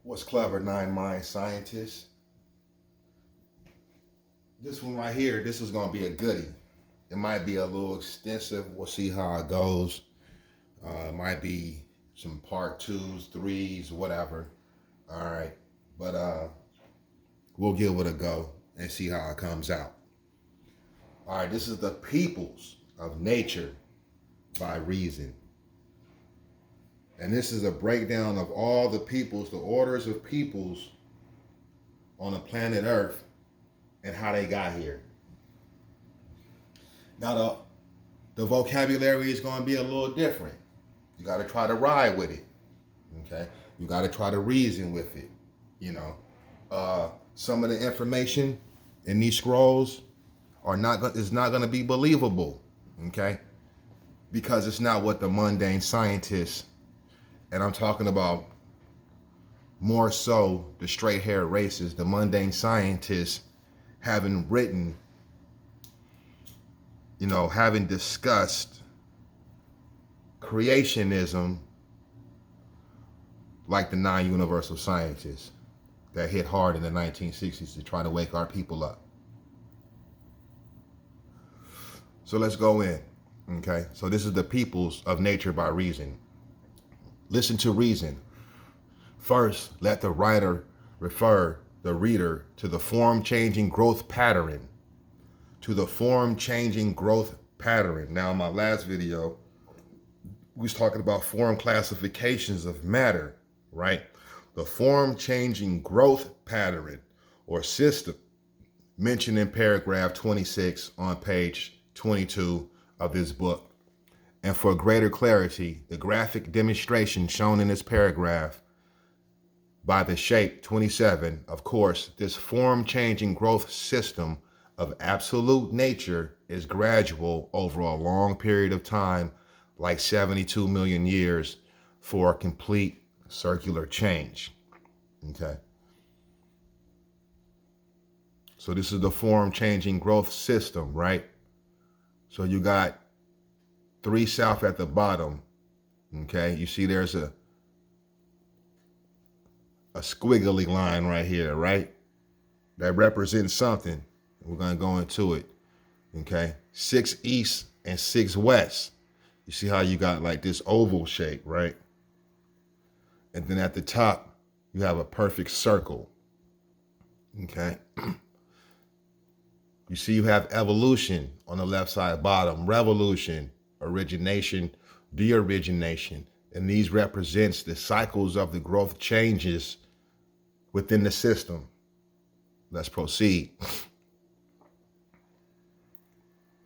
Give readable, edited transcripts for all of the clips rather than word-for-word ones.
What's clever, nine mind scientists? This one right here, this is gonna be a goodie. It might be a little extensive. We'll see how it goes. It might be some part twos, threes, whatever. All right, but we'll give it a go and see how it comes out. All right, this is the peoples of nature by reason. And this is a breakdown of all the peoples, the orders of peoples on the planet Earth and how they got here. Now, the vocabulary is going to be a little different. You got to try to ride with it, okay? You got to try to reason with it, you know. Some of the information in these scrolls is not going to be believable, okay? Because it's not what the mundane scientists, and I'm talking about more so the straight-haired races, the mundane scientists having written, you know, having discussed creationism like the non-universal scientists that hit hard in the 1960s to try to wake our people up. So let's go in, okay? So this is the peoples of nature by reason. Listen to reason. First, let the writer refer the reader to the form-changing growth pattern. To the form-changing growth pattern. Now, in my last video, we was talking about form classifications of matter, right? The form-changing growth pattern or system mentioned in paragraph 26 on page 22 of this book. And for greater clarity, the graphic demonstration shown in this paragraph by the shape 27, of course, this form-changing growth system of absolute nature is gradual over a long period of time, like 72 million years for a complete circular change, okay? So this is the form-changing growth system, right? So you got 3 south at the bottom, okay? You see there's a squiggly line right here, right? That represents something. We're gonna go into it, okay? 6 east and 6 west. You see how you got like this oval shape, right? And then at the top, you have a perfect circle, okay? You see you have evolution on the left side bottom, revolution, origination, de-origination, and these represents the cycles of the growth changes within the system. Let's proceed.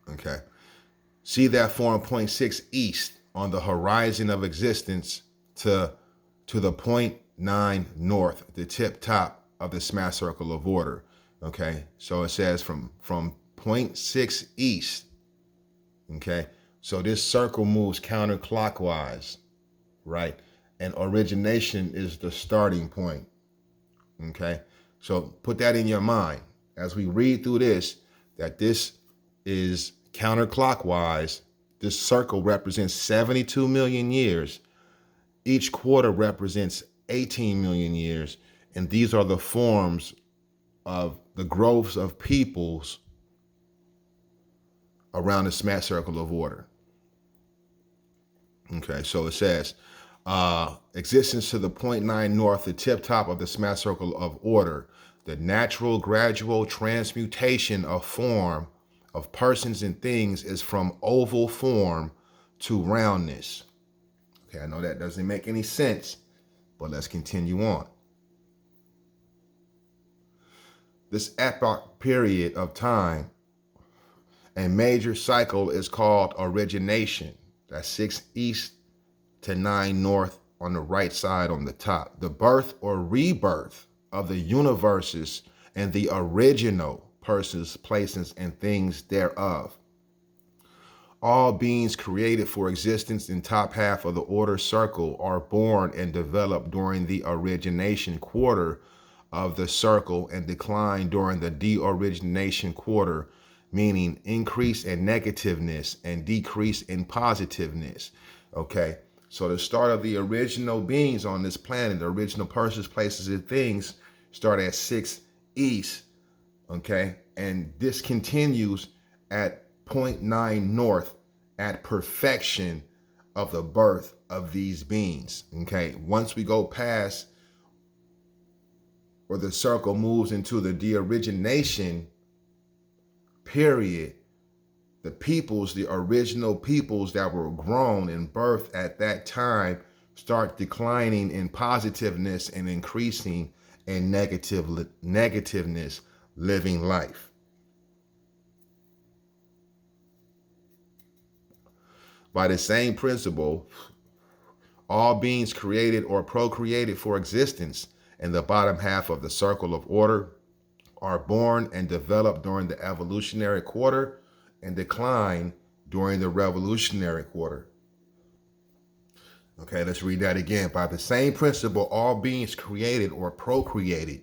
Okay. See that form 0.6 east on the horizon of existence to the 0.9 north, the tip top of the S.M.A.T circle of order. Okay. So it says from 0.6 east. Okay. So this circle moves counterclockwise, right? And origination is the starting point. Okay. So put that in your mind as we read through this, that this is counterclockwise. This circle represents 72 million years. Each quarter represents 18 million years. And these are the forms of the growths of peoples around the S.M.A.T circle of order. Okay, so it says, existence to the 0.9 north, the tip top of the S.M.A.T circle of order, the natural gradual transmutation of form of persons and things is from oval form to roundness. Okay, I know that doesn't make any sense, but let's continue on. This epoch period of time, a major cycle is called origination. That's 6 east to 9 north on the right side on the top. The birth or rebirth of the universes and the original persons, places, and things thereof. All beings created for existence in top half of the order circle are born and develop during the origination quarter of the circle and decline during the de-origination quarter, meaning increase in negativeness and decrease in positiveness. Okay, So the start of the original beings on this planet, the original persons, places, and things start at 6 east, okay? And this continues at point 9 north at perfection of the birth of these beings, okay? Once we go past, or the circle moves into the de-origination period, the peoples, the original peoples that were grown and birthed at that time start declining in positiveness and increasing in negativeness, living life. By the same principle, all beings created or procreated for existence in the bottom half of the circle of order are born and develop during the evolutionary quarter and decline during the revolutionary quarter. Okay, let's read that again. By the same principle, all beings created or procreated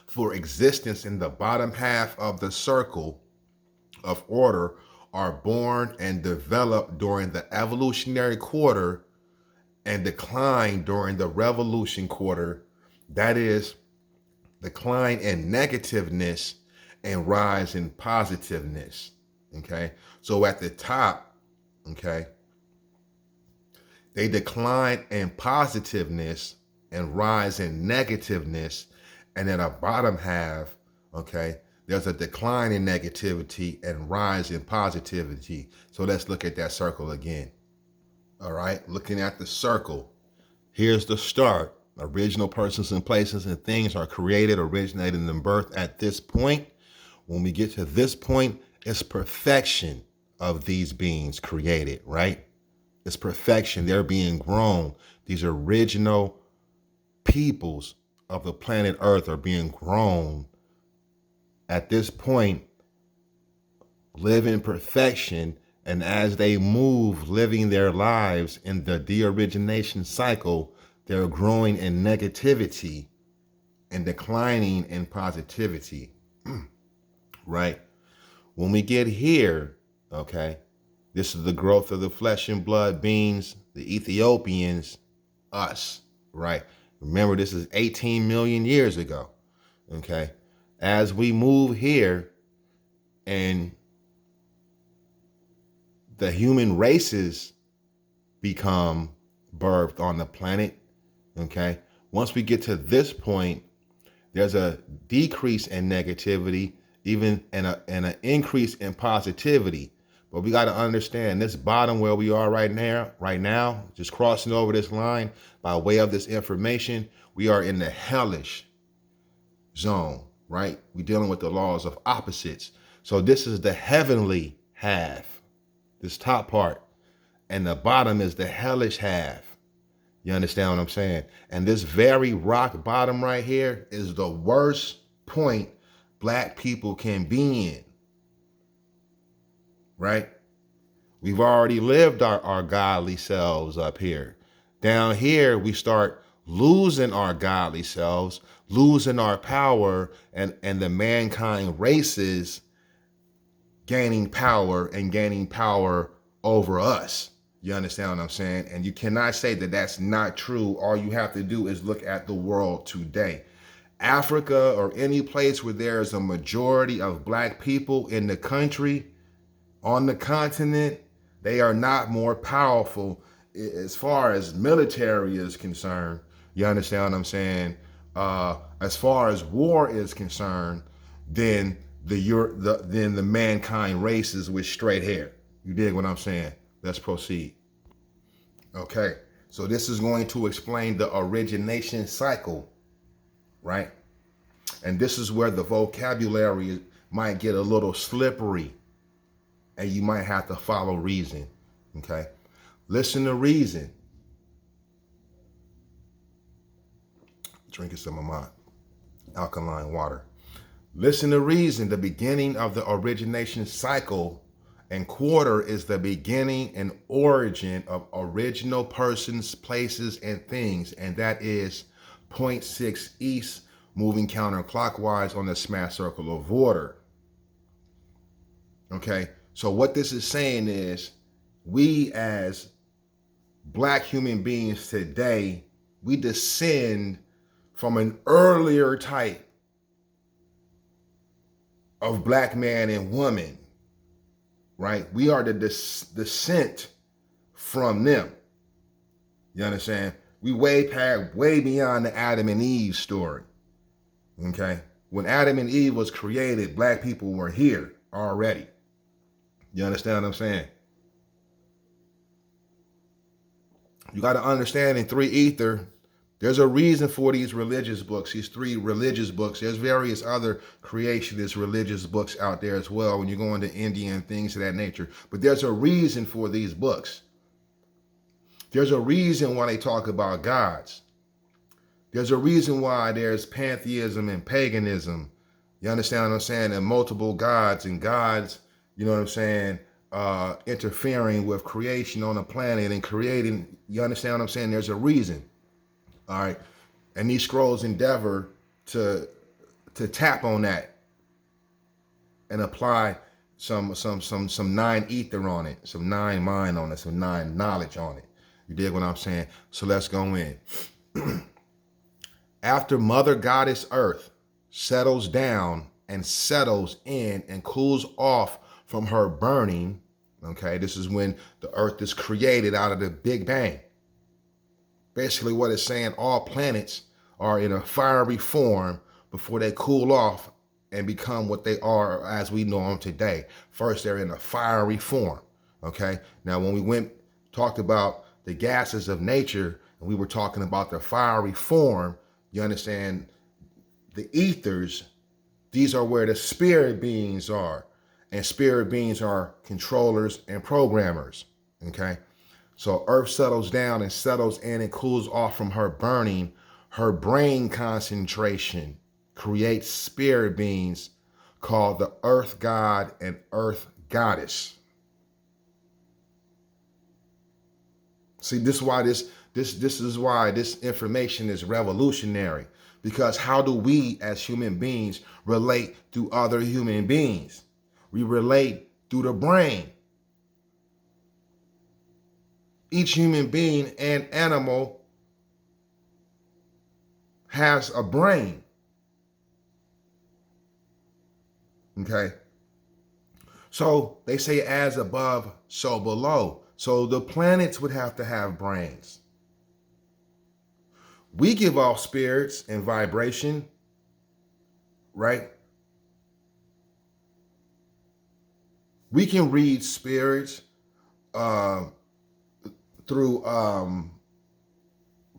for existence in the bottom half of the circle of order are born and develop during the evolutionary quarter and decline during the revolution quarter. That is, decline in negativeness and rise in positiveness. Okay, so at the top, okay, they decline in positiveness and rise in negativeness, and then a bottom half, okay, there's a decline in negativity and rise in positivity. So let's look at that circle again. All right, looking at the circle, here's the start. Original persons and places and things are created, originated, and birthed at this point. When we get to this point, it's perfection of these beings created, right? It's perfection. They're being grown. These original peoples of the planet Earth are being grown. At this point, live in perfection, and as they move, living their lives in the de-origination cycle, they're growing in negativity and declining in positivity, right? When we get here, okay, this is the growth of the flesh and blood beings, the Ethiopians, us, right? Remember, this is 18 million years ago, okay? As we move here and the human races become birthed on the planet, okay? Once we get to this point, there's a decrease in negativity, even and an increase in positivity. But we got to understand this bottom where we are right now, just crossing over this line by way of this information, we are in the hellish zone, right? We're dealing with the laws of opposites. So this is the heavenly half, this top part, and the bottom is the hellish half. You understand what I'm saying? And this very rock bottom right here is the worst point black people can be in, right? We've already lived our godly selves up here. Down here, we start losing our godly selves, losing our power, and the mankind races gaining power and gaining power over us. You understand what I'm saying? And you cannot say that that's not true. All you have to do is look at the world today. Africa, or any place where there is a majority of black people in the country, on the continent, they are not more powerful as far as military is concerned. You understand what I'm saying? As far as war is concerned, than the mankind races with straight hair. You dig what I'm saying? Let's proceed. Okay, so this is going to explain the origination cycle, right? And this is where the vocabulary might get a little slippery and you might have to follow reason, okay? Listen to reason. Drinking some of my alkaline water. Listen to reason. The beginning of the origination cycle and quarter is the beginning and origin of original persons, places, and things. And that is 0.6 east, moving counterclockwise on the S.M.A.T circle of order. Okay, so what this is saying is we as black human beings today, we descend from an earlier type of black man and woman, right? We are the descent from them. You understand? We way beyond the Adam and Eve story. Okay? When Adam and Eve was created, black people were here already. You understand what I'm saying? You got to understand in 3 Ether, there's a reason for these religious books, these 3 religious books. There's various other creationist religious books out there as well when you go into India and things of that nature. But there's a reason for these books. There's a reason why they talk about gods. There's a reason why there's pantheism and paganism. You understand what I'm saying? And multiple gods and gods, you know what I'm saying, interfering with creation on the planet and creating, you understand what I'm saying? There's a reason. All right. And these scrolls endeavor to tap on that and apply some 9 ether on it, some 9 mind on it, some 9 knowledge on it. You dig what I'm saying? So let's go in. After Mother Goddess Earth settles down and settles in and cools off from her burning, okay, this is when the Earth is created out of the Big Bang. Basically what it's saying, all planets are in a fiery form before they cool off and become what they are as we know them today. First, they're in a fiery form, okay? Now, when we talked about the gases of nature, and we were talking about the fiery form, you understand, the ethers, these are where the spirit beings are. And spirit beings are controllers and programmers, okay? So Earth settles down and settles in and cools off from her burning. Her brain concentration creates spirit beings called the Earth God and Earth Goddess. See, this is why this is why this information is revolutionary. Because how do we as human beings relate to other human beings? We relate through the brain. Each human being and animal has a brain. Okay? So they say as above, so below. So the planets would have to have brains. We give off spirits and vibration, right? We can read spirits through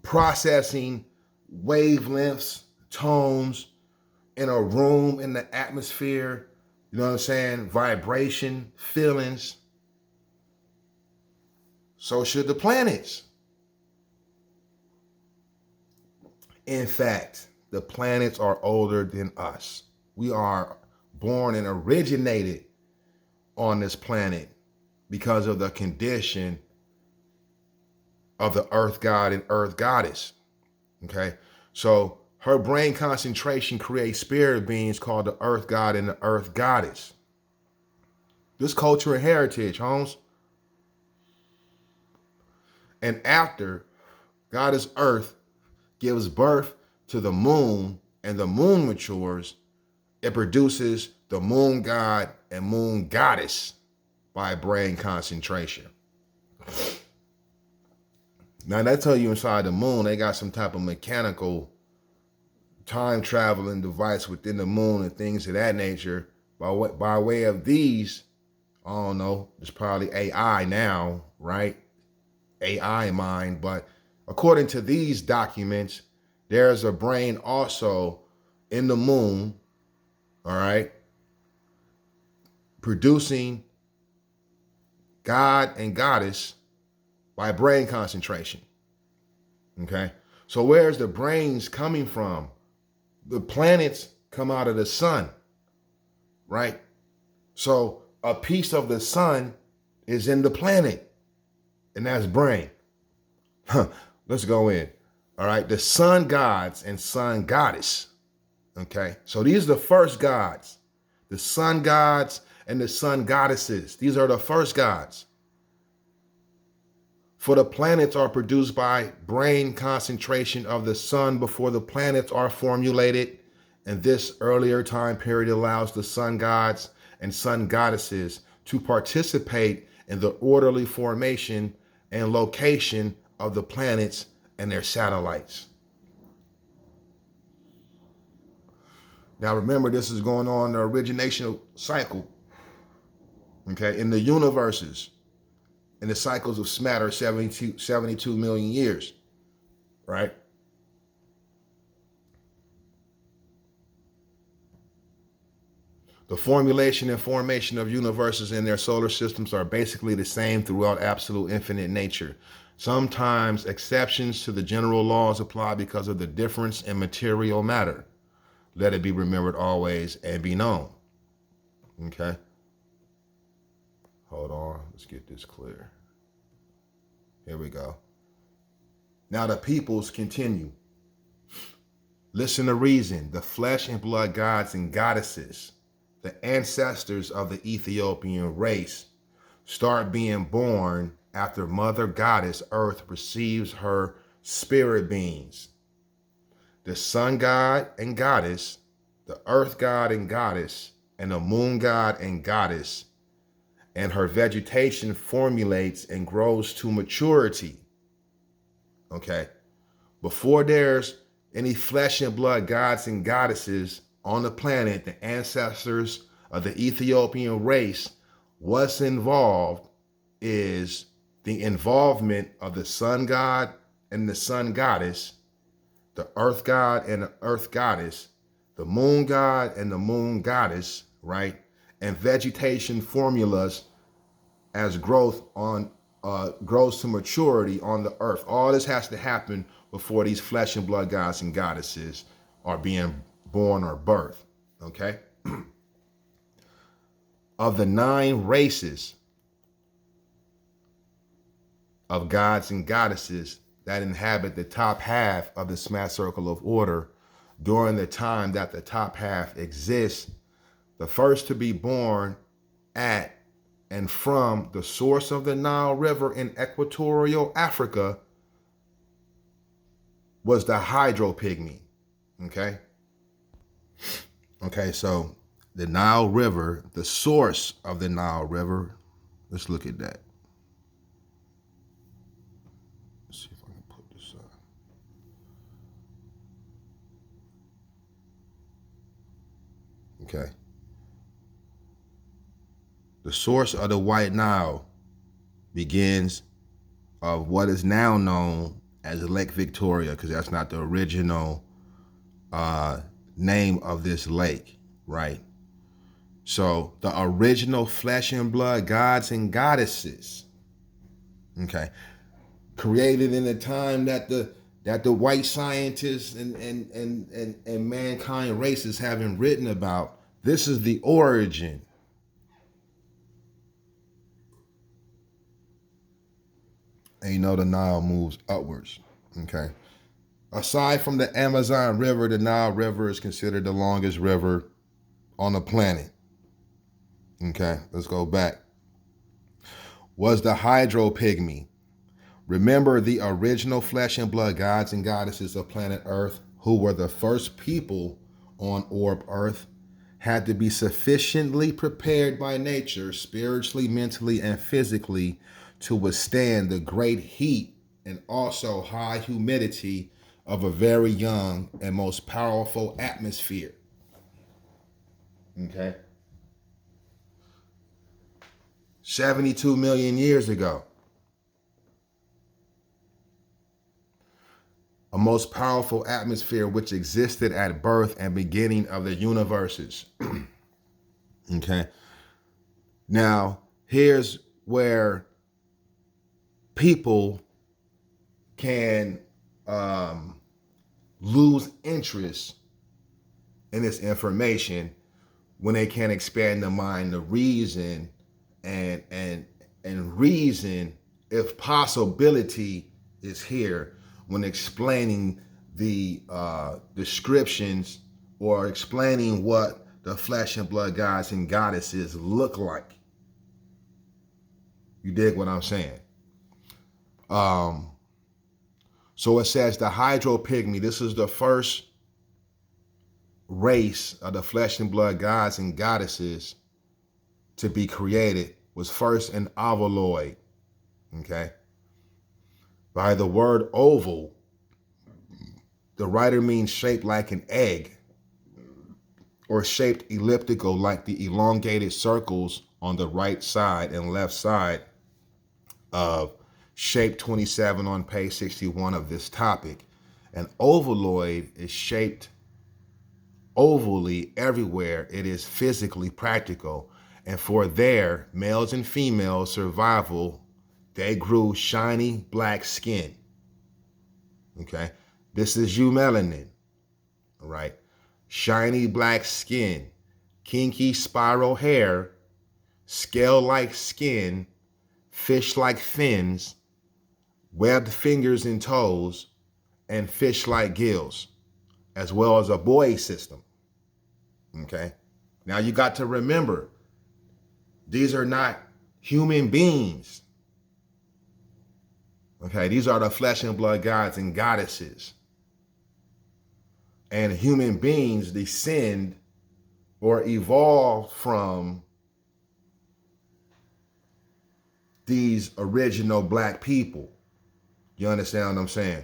processing wavelengths, tones in a room, in the atmosphere, you know what I'm saying? Vibration, feelings. So should the planets. In fact, the planets are older than us. We are born and originated on this planet because of the condition of the Earth God and Earth Goddess. Okay, so her brain concentration creates spirit beings called the Earth God and the Earth Goddess. This culture and heritage, Holmes. And after Goddess Earth gives birth to the moon and the moon matures, it produces the moon god and moon goddess by brain concentration. Now they tell you inside the moon, they got some type of mechanical time traveling device within the moon and things of that nature. By way of these, I don't know, it's probably AI now, right? AI mind, but according to these documents, there's a brain also in the moon, all right, producing God and Goddess by brain concentration. Okay, so where's the brains coming from? The planets come out of the sun, right? So a piece of the sun is in the planet, and that's brain. Let's go in. All right, the sun gods and sun goddess. Okay, so these are the first gods, the sun gods and the sun goddesses. These are the first gods. For the planets are produced by brain concentration of the sun before the planets are formulated, and this earlier time period allows the sun gods and sun goddesses to participate in the orderly formation and location of the planets and their satellites. Now remember, this is going on the origination cycle, okay, in the universes. And the cycles of S.M.A.T are 72 million years, right? The formulation and formation of universes in their solar systems are basically the same throughout absolute infinite nature. Sometimes exceptions to the general laws apply because of the difference in material matter. Let it be remembered always and be known. Okay? Hold on, let's get this clear. Here we go. Now the peoples continue. Listen to reason. The flesh and blood gods and goddesses, the ancestors of the Ethiopian race, start being born after Mother Goddess Earth receives her spirit beings. The sun god and goddess, the earth god and goddess, and the moon god and goddess, and her vegetation formulates and grows to maturity. Okay. Before there's any flesh and blood gods and goddesses on the planet, the ancestors of the Ethiopian race, what's involved is the involvement of the sun god and the sun goddess, the earth god and the earth goddess, the moon god and the moon goddess, right? And vegetation formulas as growth grows to maturity on the earth. All this has to happen before these flesh and blood gods and goddesses are being born or birthed, okay? Of the 9 races of gods and goddesses that inhabit the top half of the S.M.A.T circle of order, during the time that the top half exists, the first to be born at and from the source of the Nile River in equatorial Africa was the Hydro-Pygmy, okay? Okay, so the Nile River, the source of the Nile River, let's look at that. Let's see if I can put this up. Okay. The source of the White Nile begins of what is now known as Lake Victoria, because that's not the original name of this lake, right? So the original flesh and blood gods and goddesses, okay, created in the time that the white scientists and mankind races have been written about. This is the origin. And you know the Nile moves upwards, okay? Aside from the Amazon River, the Nile River is considered the longest river on the planet. Okay, let's go back. Was the Hydro-Pygmy. Remember the original flesh and blood gods and goddesses of planet Earth, who were the first people on orb Earth, had to be sufficiently prepared by nature, spiritually, mentally, and physically, to withstand the great heat and also high humidity of a very young and most powerful atmosphere. Okay? 72 million years ago. A most powerful atmosphere which existed at birth and beginning of the universes. Okay? Now, here's where people can lose interest in this information when they can't expand the mind to reason and reason if possibility is here when explaining the descriptions or explaining what the flesh and blood gods and goddesses look like. You dig what I'm saying? So it says the Hydro Pygmy, this is the first race of the flesh and blood gods and goddesses to be created, was first an ovaloid, okay? By the word oval, the writer means shaped like an egg or shaped elliptical like the elongated circles on the right side and left side of shape 27 on page 61 of this topic. An ovaloid is shaped ovally everywhere it is physically practical, and for their males and females survival, they grew shiny black skin. Okay, this is eumelanin, all right? Shiny black skin, kinky spiral hair, scale-like skin, fish-like fins, webbed fingers and toes, and fish-like gills, as well as a buoy system. Okay, now you got to remember, these are not human beings. Okay, these are the flesh and blood gods and goddesses. And human beings descend or evolve from these original black people. You understand what I'm saying?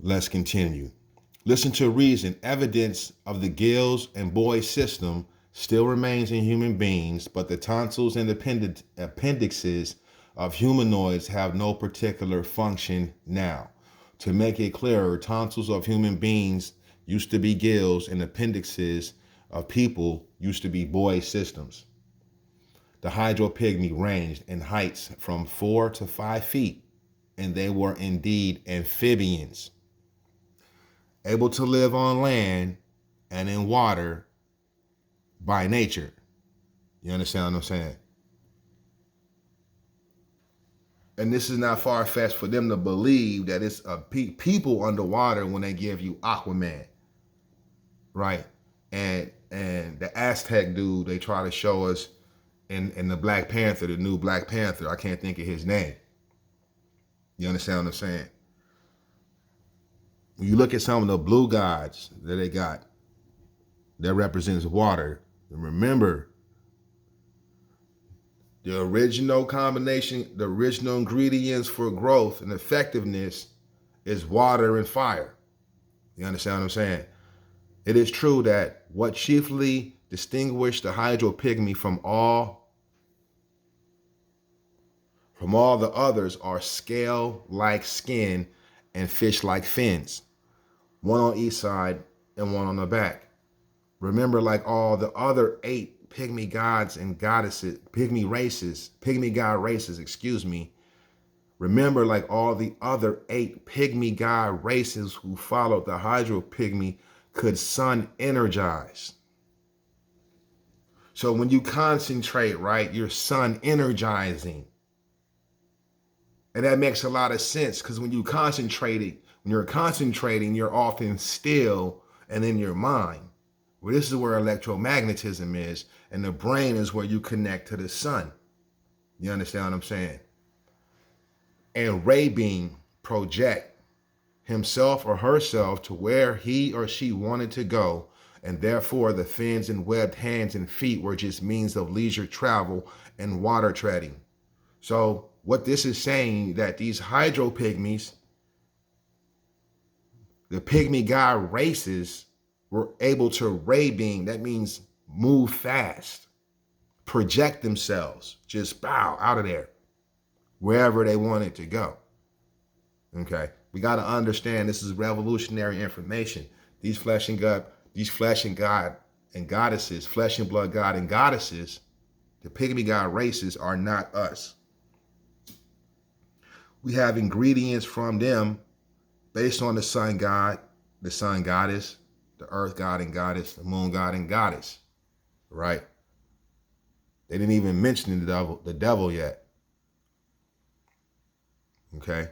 Let's continue. Listen to reason. Evidence of the gills and buoy system still remains in human beings, but the tonsils and appendixes of humanoids have no particular function now. To make it clearer, tonsils of human beings used to be gills and appendixes of people used to be buoy systems. The hydropygmy ranged in heights from 4 to 5 feet, and they were indeed amphibians, able to live on land and in water by nature. You understand what I'm saying? And this is not far-fetched for them to believe that it's people underwater when they give you Aquaman, right? And the Aztec dude they try to show us in the Black Panther, the new Black Panther, I can't think of his name. You understand what I'm saying? When you look at some of the blue gods that they got, that represents water, and remember, the original combination, the original ingredients for growth and effectiveness is water and fire. You understand what I'm saying? It is true that what chiefly distinguished the hydropygmy from all the others are scale-like skin and fish-like fins, one on each side and one on the back. Remember, like all the other 8 pygmy gods and goddesses, pygmy god races, excuse me. Remember, like all the other 8 pygmy god races who followed the hydropygmy could sun energize. So when you concentrate, right, you're sun energizing. And that makes a lot of sense because when you're concentrating, you're often still and in your mind. Well, this is where electromagnetism is, and the brain is where you connect to the sun. You understand what I'm saying? And ray beam project himself or herself to where he or she wanted to go, and therefore the fins and webbed hands and feet were just means of leisure travel and water treading. So what this is saying, that these hydropygmies, the pygmy god races, were able to ray beam, that means move fast, project themselves, just bow out of there, wherever they wanted to go. Okay, we got to understand this is revolutionary information. These flesh and God and goddesses, flesh and blood God and goddesses, the pygmy god races are not us. We have ingredients from them based on the sun god, the sun goddess, the earth god and goddess, the moon god and goddess, right? They didn't even mention the devil yet. Okay.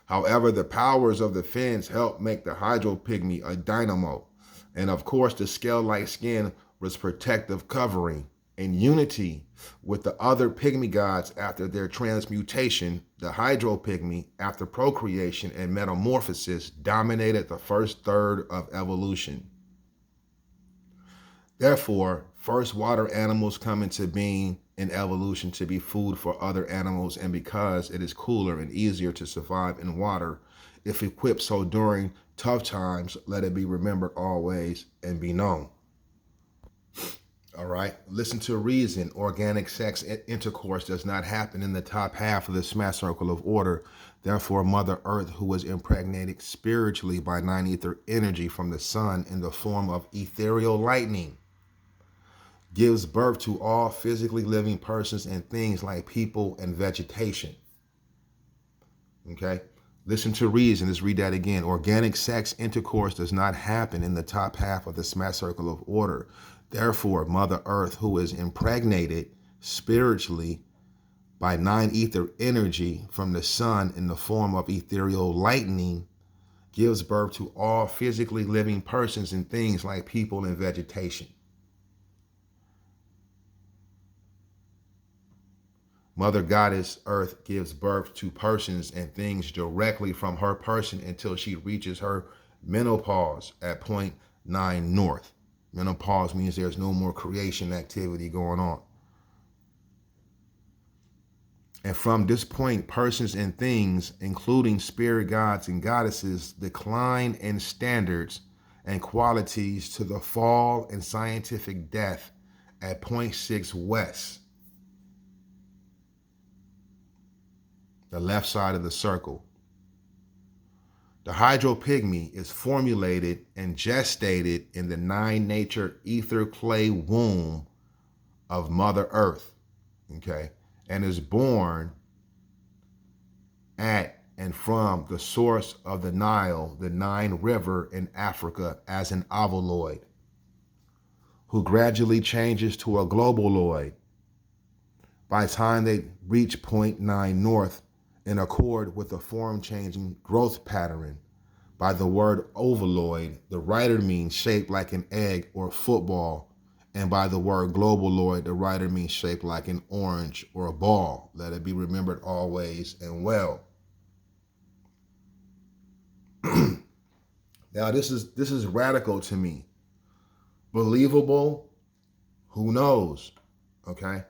However, the powers of the fins help make the hydro pygmy a dynamo. And of course, the scale-like skin was protective covering. In unity with the other pygmy gods after their transmutation, the hydro pygmy, after procreation and metamorphosis, dominated the first third of evolution. Therefore, first water animals come into being in evolution to be food for other animals, and because it is cooler and easier to survive in water, if equipped so during tough times, let it be remembered always and be known. All right, listen to reason. Organic sex intercourse does not happen in the top half of the S.M.A.T circle of order. Therefore, Mother Earth, who was impregnated spiritually by 9 ether energy from the sun in the form of ethereal lightning, gives birth to all physically living persons and things like people and vegetation. Okay? Listen to reason. Let's read that again. Organic sex intercourse does not happen in the top half of the S.M.A.T circle of order. Therefore, Mother Earth, who is impregnated spiritually by 9 ether energy from the sun in the form of ethereal lightning, gives birth to all physically living persons and things like people and vegetation. Mother Goddess Earth gives birth to persons and things directly from her person until she reaches her menopause at point 9 north. Menopause means there's no more creation activity going on. And from this point, persons and things, including spirit gods and goddesses, decline in standards and qualities to the fall and scientific death at point 6 west, the left side of the circle. The hydro pygmy is formulated and gestated in the 9 nature ether clay womb of Mother Earth, okay, and is born at and from the source of the Nile, the Nile River in Africa, as an ovuloid, who gradually changes to a globaloid by the time they reach point 9 north, in accord with the form-changing growth pattern. By the word ovaloid, the writer means shaped like an egg or football, and by the word globaloid, the writer means shaped like an orange or a ball. Let it be remembered always and well. Now, this is radical to me. Believable? Who knows? Okay?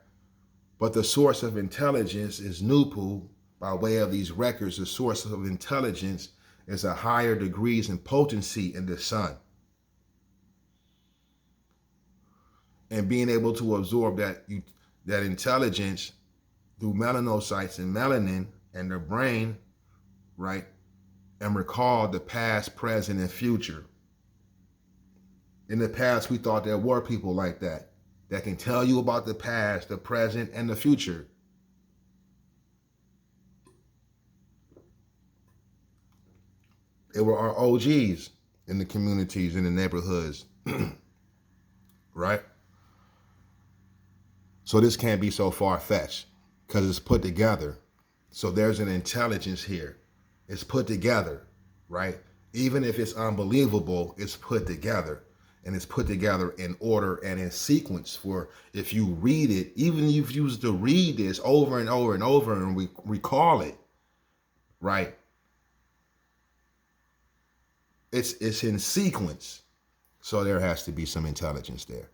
But the source of intelligence is NoopooH. By way of these records, the source of intelligence is a higher degrees in potency in the sun. And being able to absorb that intelligence through melanocytes and melanin and the brain, right? And recall the past, present, and future. In the past, we thought there were people like that can tell you about the past, the present, and the future. They were our OGs in the communities, in the neighborhoods, right? So this can't be so far-fetched because it's put together. So there's an intelligence here. It's put together, right? Even if it's unbelievable, it's put together. And it's put together in order and in sequence for, if you read it, even if you used to read this over and over and over and recall it, right? It's in sequence. So there has to be some intelligence there.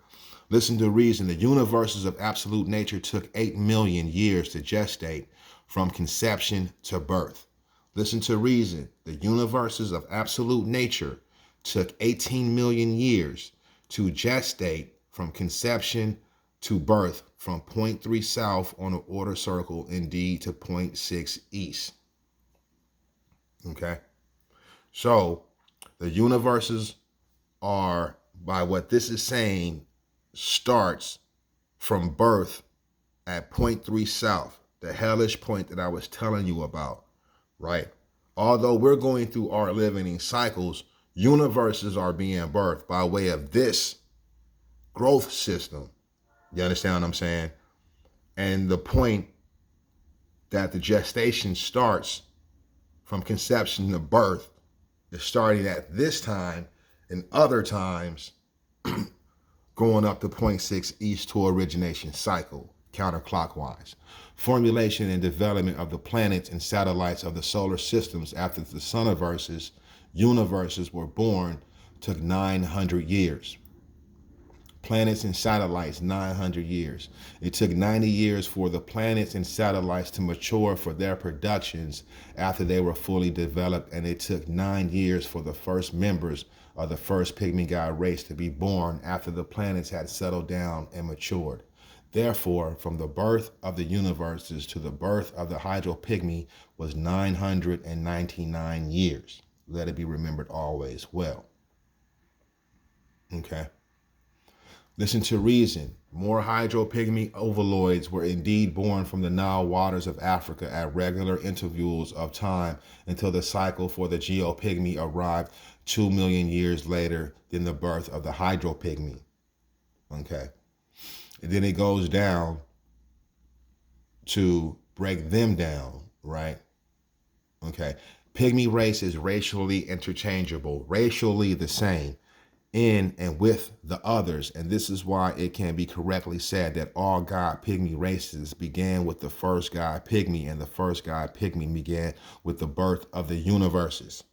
Listen to reason. The universes of absolute nature took 8 million years to gestate from conception to birth. Listen to reason. The universes of absolute nature took 18 million years to gestate from conception to birth, from point 3 south on the order circle, indeed, to point 6 east. Okay? So the universes are, by what this is saying, starts from birth at point 3 south, the hellish point that I was telling you about, right? Although we're going through our living cycles, universes are being birthed by way of this growth system. You understand what I'm saying? And the point that the gestation starts from conception to birth is starting at this time, and other times going up to 0.6 east to origination cycle, counterclockwise. Formulation and development of the planets and satellites of the solar systems after the Suniverses, universes were born took 900 years. Planets and satellites, 900 years. It took 90 years for the planets and satellites to mature for their productions after they were fully developed, and it took 9 years for the first members of the first Pygmy God race to be born after the planets had settled down and matured. Therefore, from the birth of the universes to the birth of the Hydro Pygmy was 999 years. Let it be remembered always well. Okay. Listen to reason. More hydro-pygmy ovuloids were indeed born from the Nile waters of Africa at regular intervals of time until the cycle for the geopygmy arrived 2 million years later than the birth of the hydro-pygmy. Okay. And then it goes down to break them down, right? Okay. Pygmy race is racially interchangeable, racially the same in and with the others, and this is why it can be correctly said that all God Pygmy races began with the first God Pygmy, and the first God Pygmy began with the birth of the universes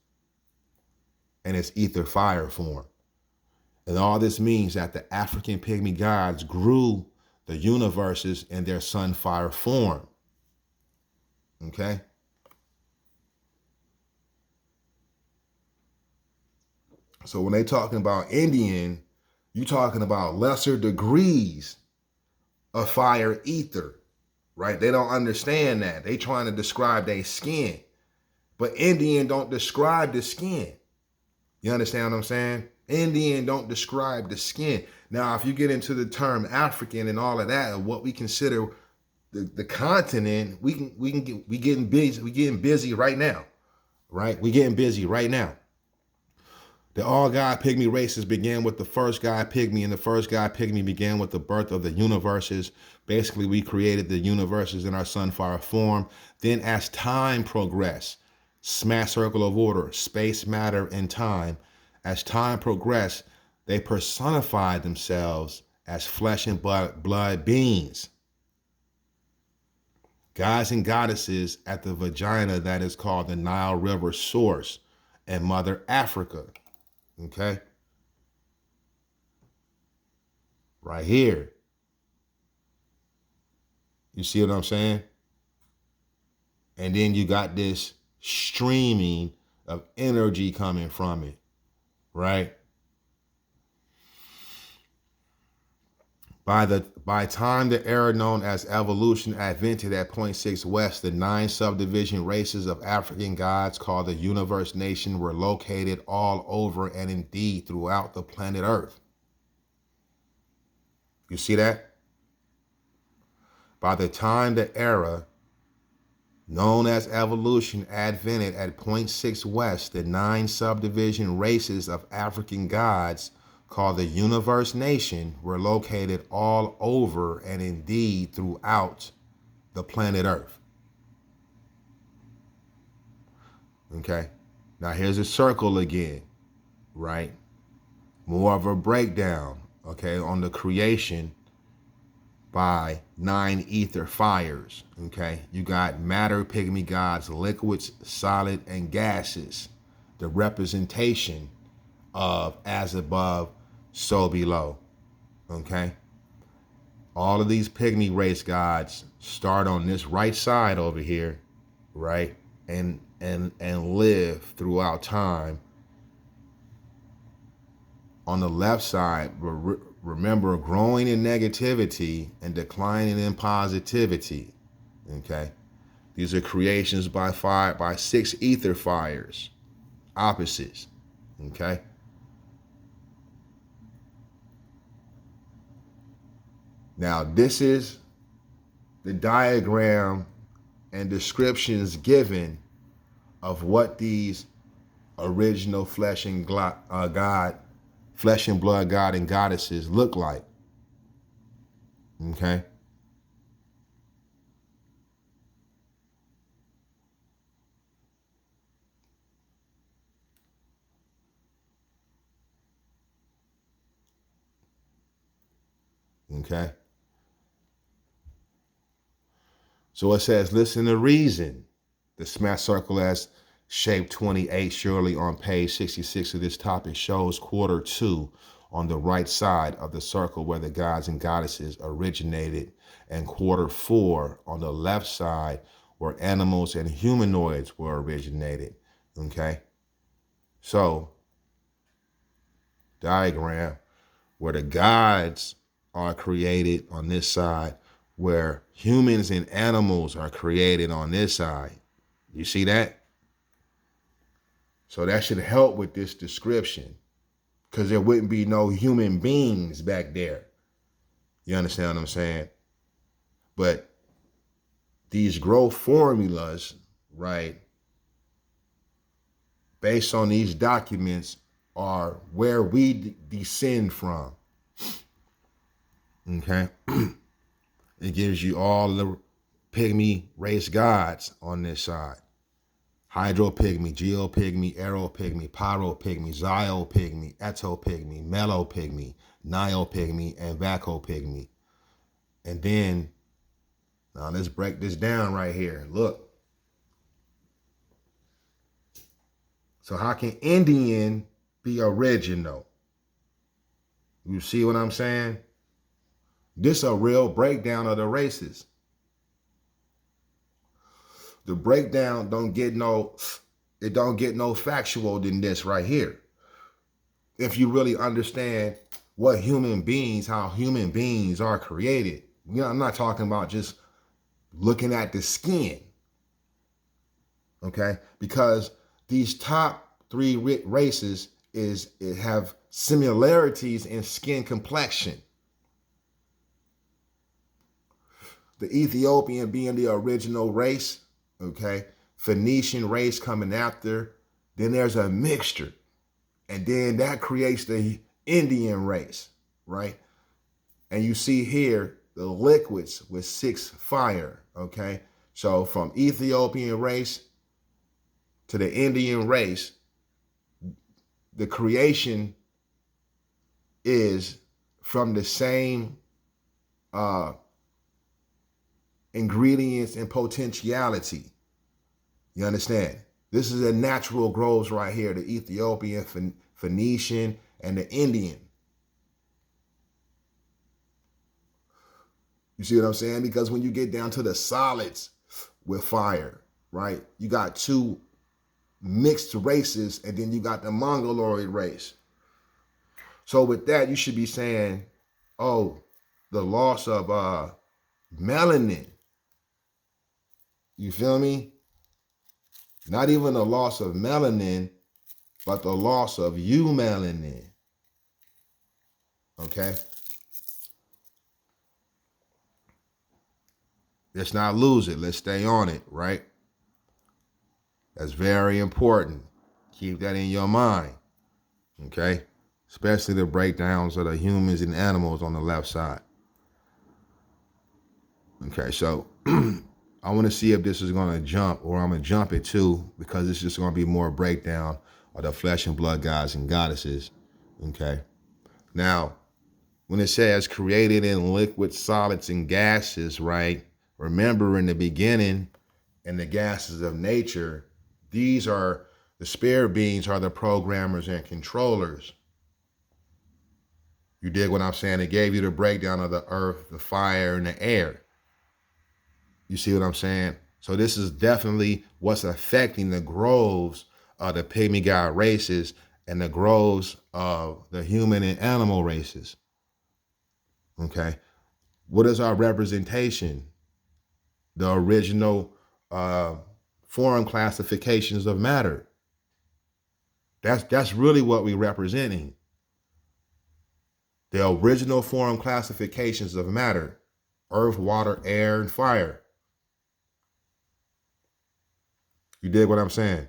and its ether fire form. And all this means that the African Pygmy gods grew the universes in their sunfire form. Okay? So when they talking about Indian, you talking about lesser degrees of fire ether, right? They don't understand that. They trying to describe their skin. But Indian don't describe the skin. You understand what I'm saying? Indian don't describe the skin. Now, if you get into the term African and all of that, and what we consider the continent, we getting busy right now, right? We getting busy right now. The all God Pygmy races began with the first God Pygmy, and the first God Pygmy began with the birth of the universes. Basically, we created the universes in our sunfire form. Then as time progressed, smash circle of order, space, matter, and time. As time progressed, they personified themselves as flesh and blood beings. Gods and goddesses at the vagina that is called the Nile River source and Mother Africa. Okay? Right here. You see what I'm saying? And then you got this streaming of energy coming from it, right? By time the era known as evolution advented at 0.6 west, the 9 subdivision races of African gods called the Universe Nation were located all over and indeed throughout the planet Earth. You see that? By the time the era known as evolution advented at 0.6 west, the 9 subdivision races of African gods called the Universe Nation were located all over and indeed throughout the planet Earth. Okay, now here's a circle again, right? More of a breakdown, okay, on the creation by 9 ether fires, okay? You got matter, Pygmy gods, liquids, solid, and gases, the representation of as above, so below, okay? All of these Pygmy race gods start on this right side over here, right? And live throughout time. On the left side, remember, growing in negativity and declining in positivity, okay? These are creations by 6 ether fires, opposites, okay? Now, this is the diagram and descriptions given of what these original flesh and blood God and goddesses look like. Okay? Okay. So it says, listen to reason. The S.M.A.T circle as shape 28, surely on page 66 of this topic, shows quarter 2 on the right side of the circle where the gods and goddesses originated, and quarter 4 on the left side where animals and humanoids were originated. Okay. So, diagram where the gods are created on this side, where humans and animals are created on this side. You see that? So that should help with this description, because there wouldn't be no human beings back there. You understand what I'm saying? But these growth formulas, right, based on these documents, are where we descend from. Okay? It gives you all the Pygmy race gods on this side. Hydro-Pygmy, Geo-Pygmy, Aero-Pygmy, Pyro-Pygmy, Zio-Pygmy, Eto-Pygmy, Melo-Pygmy, Nio-Pygmy, and Vaco-Pygmy. And then, now let's break this down right here. Look. So how can Indian be original? You see what I'm saying? This is a real breakdown of the races. The breakdown don't get no factual than this right here. If you really understand what how human beings are created. You know, I'm not talking about just looking at the skin. Okay? Because these top 3 races have similarities in skin complexion. The Ethiopian being the original race, okay? Phoenician race coming after. Then there's a mixture. And then that creates the Indian race, right? And you see here the liquids with 6 fire, okay? So from Ethiopian race to the Indian race, the creation is from the same ingredients and potentiality. You understand? This is a natural groves right here, the Ethiopian, Phoenician, and the Indian. You see what I'm saying? Because when you get down to the solids with fire, right, you got 2 mixed races, and then you got the Mongoloid race. So with that, you should be saying, oh, the loss of melanin. You feel me? Not even the loss of melanin, but the loss of eumelanin. Okay? Let's not lose it. Let's stay on it, right? That's very important. Keep that in your mind. Okay? Especially the breakdowns of the humans and animals on the left side. Okay, so I want to see if this is going to jump, or I'm going to jump it too, because it's just going to be more breakdown of the flesh and blood gods and goddesses. Okay. Now, when it says created in liquid, solids, and gases, right? Remember in the beginning, in the gases of nature, these are the spirit beings are the programmers and controllers. You dig what I'm saying? It gave you the breakdown of the earth, the fire, and the air. You see what I'm saying? So this is definitely what's affecting the groves of the Pygmy god races and the groves of the human and animal races. Okay. What is our representation? The original form classifications of matter. That's really what we're representing. The original form classifications of matter: earth, water, air, and fire. You dig what I'm saying?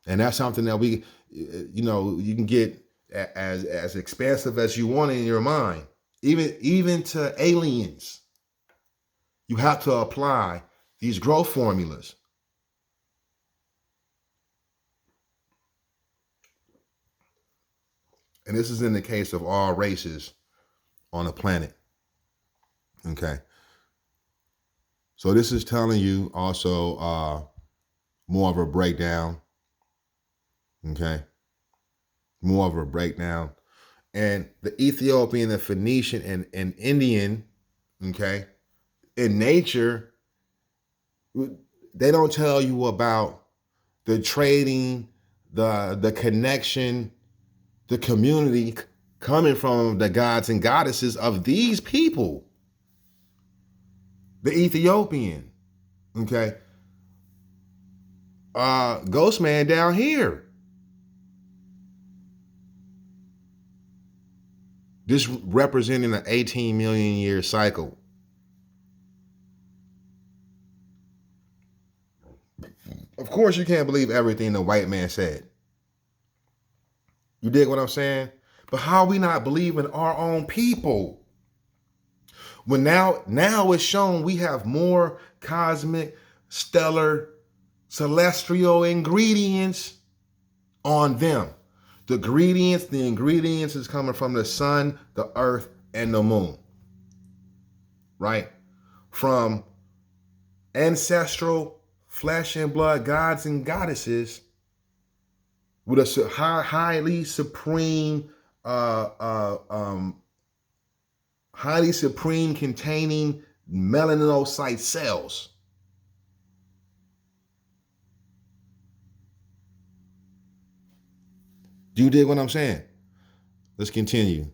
And that's something that we, you can get as expansive as you want in your mind. Even to aliens, you have to apply these growth formulas. And this is in the case of all races on the planet. Okay. So this is telling you also more of a breakdown. Okay. More of a breakdown. And the Ethiopian, the Phoenician, and Indian, okay, in nature, they don't tell you about the trading, the connection, the community coming from the gods and goddesses of these people. The Ethiopian, okay, Ghost Man down here. This representing an 18 million year cycle. Of course, you can't believe everything the white man said. You dig what I'm saying? But how are we not believing our own people? When now it's shown we have more cosmic, stellar, celestial ingredients on them. The ingredients is coming from the sun, the earth, and the moon. Right? From ancestral flesh and blood gods and goddesses with a highly supreme containing melanocyte cells. Do you dig what I'm saying? Let's continue.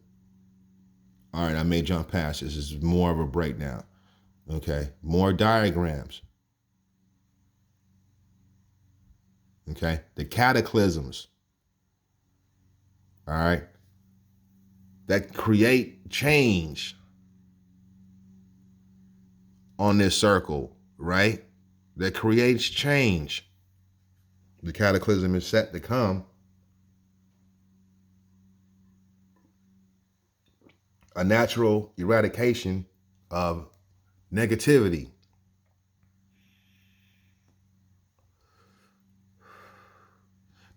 All right, I may jump past this. This is more of a breakdown. Okay, more diagrams. Okay, the cataclysms. All right, that create change on this circle, right? That creates change. The cataclysm is set to come. A natural eradication of negativity.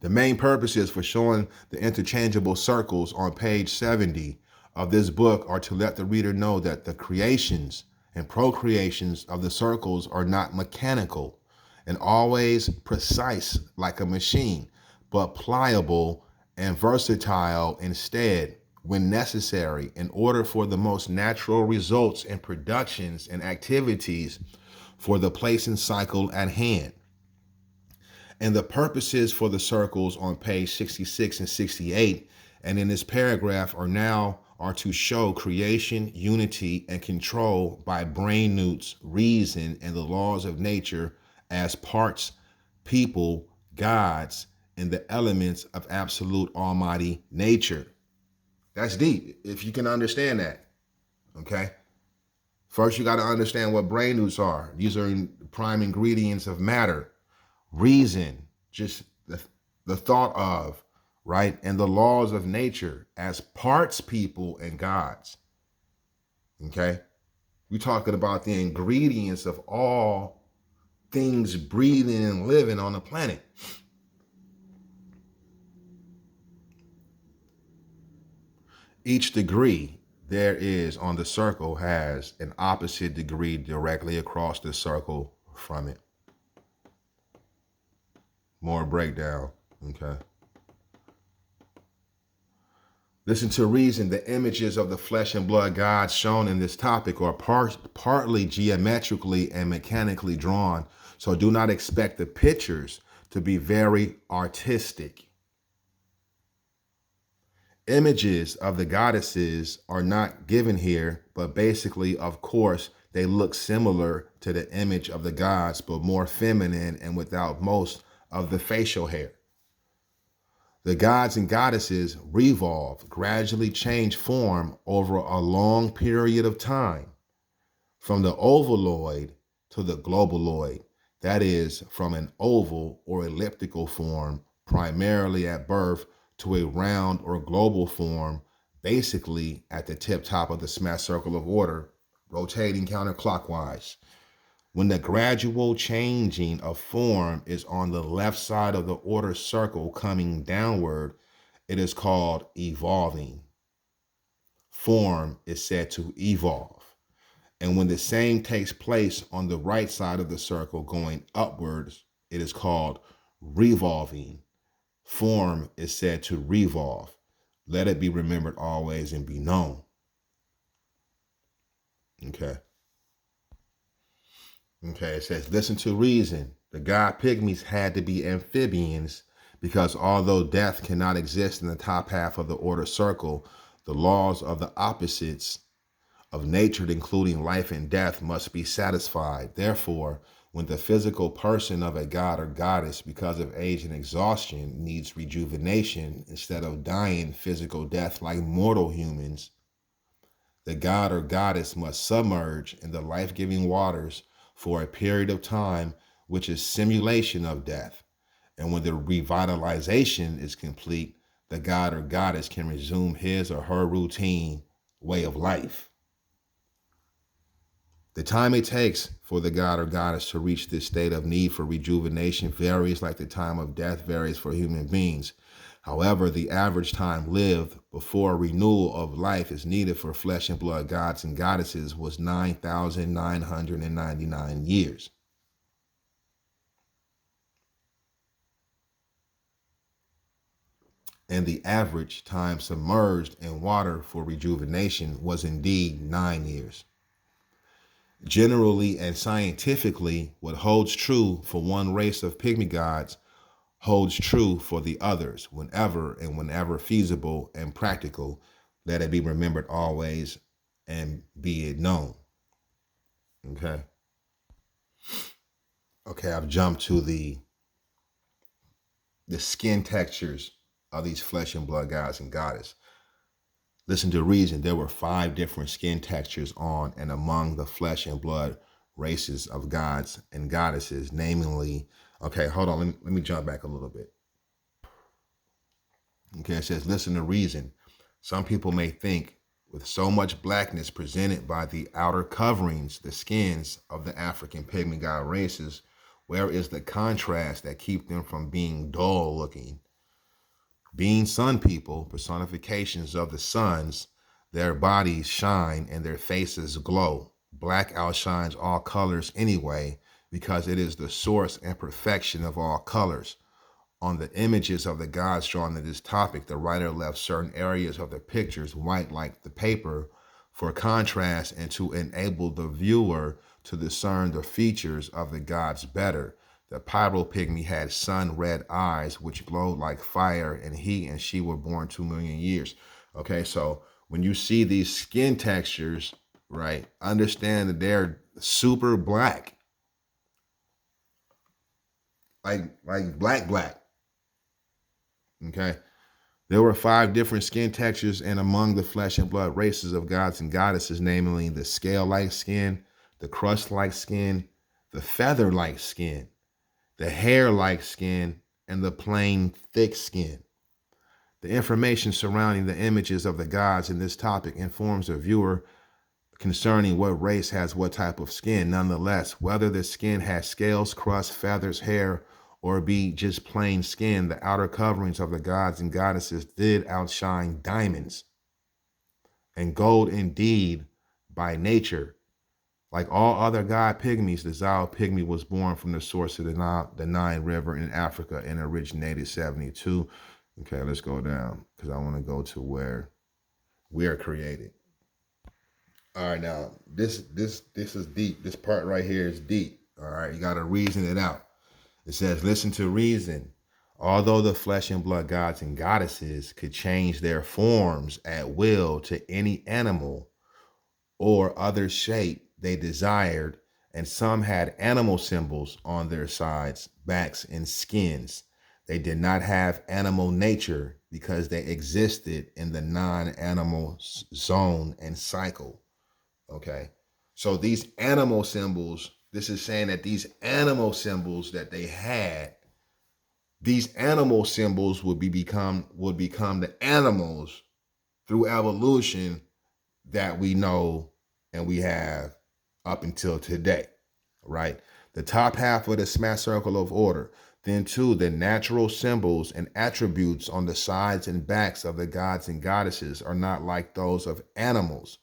The main purpose is for showing the interchangeable circles on page 70 of this book are to let the reader know that the creations and procreations of the circles are not mechanical and always precise like a machine, but pliable and versatile instead when necessary in order for the most natural results in productions and activities for the place and cycle at hand. And the purposes for the circles on page 66 and 68 and in this paragraph are to show creation, unity, and control by brain newts, reason, and the laws of nature as parts, people, gods, and the elements of absolute almighty nature. That's deep, if you can understand that, okay? First, you got to understand what brain newts are. These are prime ingredients of matter. Reason, just the thought of, right? And the laws of nature as parts, people, and gods. Okay? We're talking about the ingredients of all things breathing and living on the planet. Each degree there is on the circle has an opposite degree directly across the circle from it. More breakdown, okay? Listen to reason. The images of the flesh and blood gods shown in this topic are partly geometrically and mechanically drawn, so do not expect the pictures to be very artistic. Images of the goddesses are not given here, but basically, of course, they look similar to the image of the gods, but more feminine and without most of the facial hair. The gods and goddesses revolve, gradually change form over a long period of time, from the ovaloid to the globaloid, that is, from an oval or elliptical form, primarily at birth, to a round or global form, basically at the tip top of the S.M.A.T circle of order, rotating counterclockwise. When the gradual changing of form is on the left side of the order circle coming downward, it is called evolving. Form is said to evolve. And when the same takes place on the right side of the circle going upwards, it is called revolving. Form is said to revolve. Let it be remembered always and be known. Okay. Okay, it says, listen to reason. The god Pygmies had to be amphibians because although death cannot exist in the top half of the order circle, the laws of the opposites of nature, including life and death, must be satisfied. Therefore, when the physical person of a god or goddess, because of age and exhaustion, needs rejuvenation instead of dying physical death like mortal humans, the god or goddess must submerge in the life-giving waters for a period of time, which is simulation of death. And when the revitalization is complete, the god or goddess can resume his or her routine way of life. The time it takes for the god or goddess to reach this state of need for rejuvenation varies like the time of death varies for human beings. However, the average time lived before renewal of life is needed for flesh and blood gods and goddesses was 9,999 years. And the average time submerged in water for rejuvenation was indeed 9 years. Generally and scientifically, what holds true for one race of pygmy gods holds true for the others whenever feasible and practical. Let it be remembered always and be it known. Okay. Okay, I've jumped to the skin textures of these flesh and blood gods and goddesses. Listen to reason. There were 5 different skin textures on and among the flesh and blood races of gods and goddesses, namely, okay, hold on, let me jump back a little bit. Okay, it says, listen to reason. Some people may think, with so much blackness presented by the outer coverings, the skins of the African pygmy god races, where is the contrast that keep them from being dull looking? Being sun people, personifications of the suns, their bodies shine and their faces glow. Black outshines all colors anyway, because it is the source and perfection of all colors. On the images of the gods drawn in this topic, the writer left certain areas of the pictures white like the paper for contrast and to enable the viewer to discern the features of the gods better. The pyro pygmy had sun-red eyes, which glowed like fire, and he and she were born 2 million years. Okay, so when you see these skin textures, right, understand that they're super black. Like black. Okay. There were 5 different skin textures, and among the flesh and blood races of gods and goddesses, namely the scale-like skin, the crust-like skin, the feather-like skin, the hair-like skin, and the plain, thick skin. The information surrounding the images of the gods in this topic informs the viewer concerning what race has what type of skin. Nonetheless, whether the skin has scales, crust, feathers, hair, or be just plain skin, the outer coverings of the gods and goddesses did outshine diamonds and gold indeed by nature. Like all other god pygmies, the Zao pygmy was born from the source of the Nile River in Africa and originated 72. Okay, let's go down because I want to go to where we are created. All right, now this is deep. This part right here is deep. All right, you got to reason it out. It says, listen to reason. Although the flesh and blood gods and goddesses could change their forms at will to any animal or other shape they desired, and some had animal symbols on their sides, backs, and skins, they did not have animal nature because they existed in the non-animal zone and cycle. Okay, so these animal symbols, this is saying that these animal symbols that they had, these animal symbols would become the animals through evolution that we know and we have up until today, right? The top half of the S.M.A.T circle of order. Then too, the natural symbols and attributes on the sides and backs of the gods and goddesses are not like those of animals,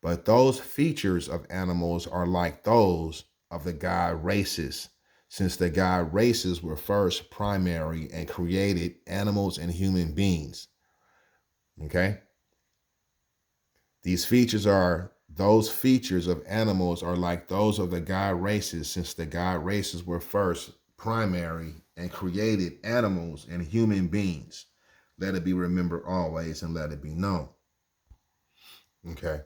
But those features of animals are like those of the god races, since the god races were first primary and created animals and human beings. Okay? Those features of animals are like those of the god races, since the god races were first primary and created animals and human beings. Let it be remembered always and let it be known. Okay.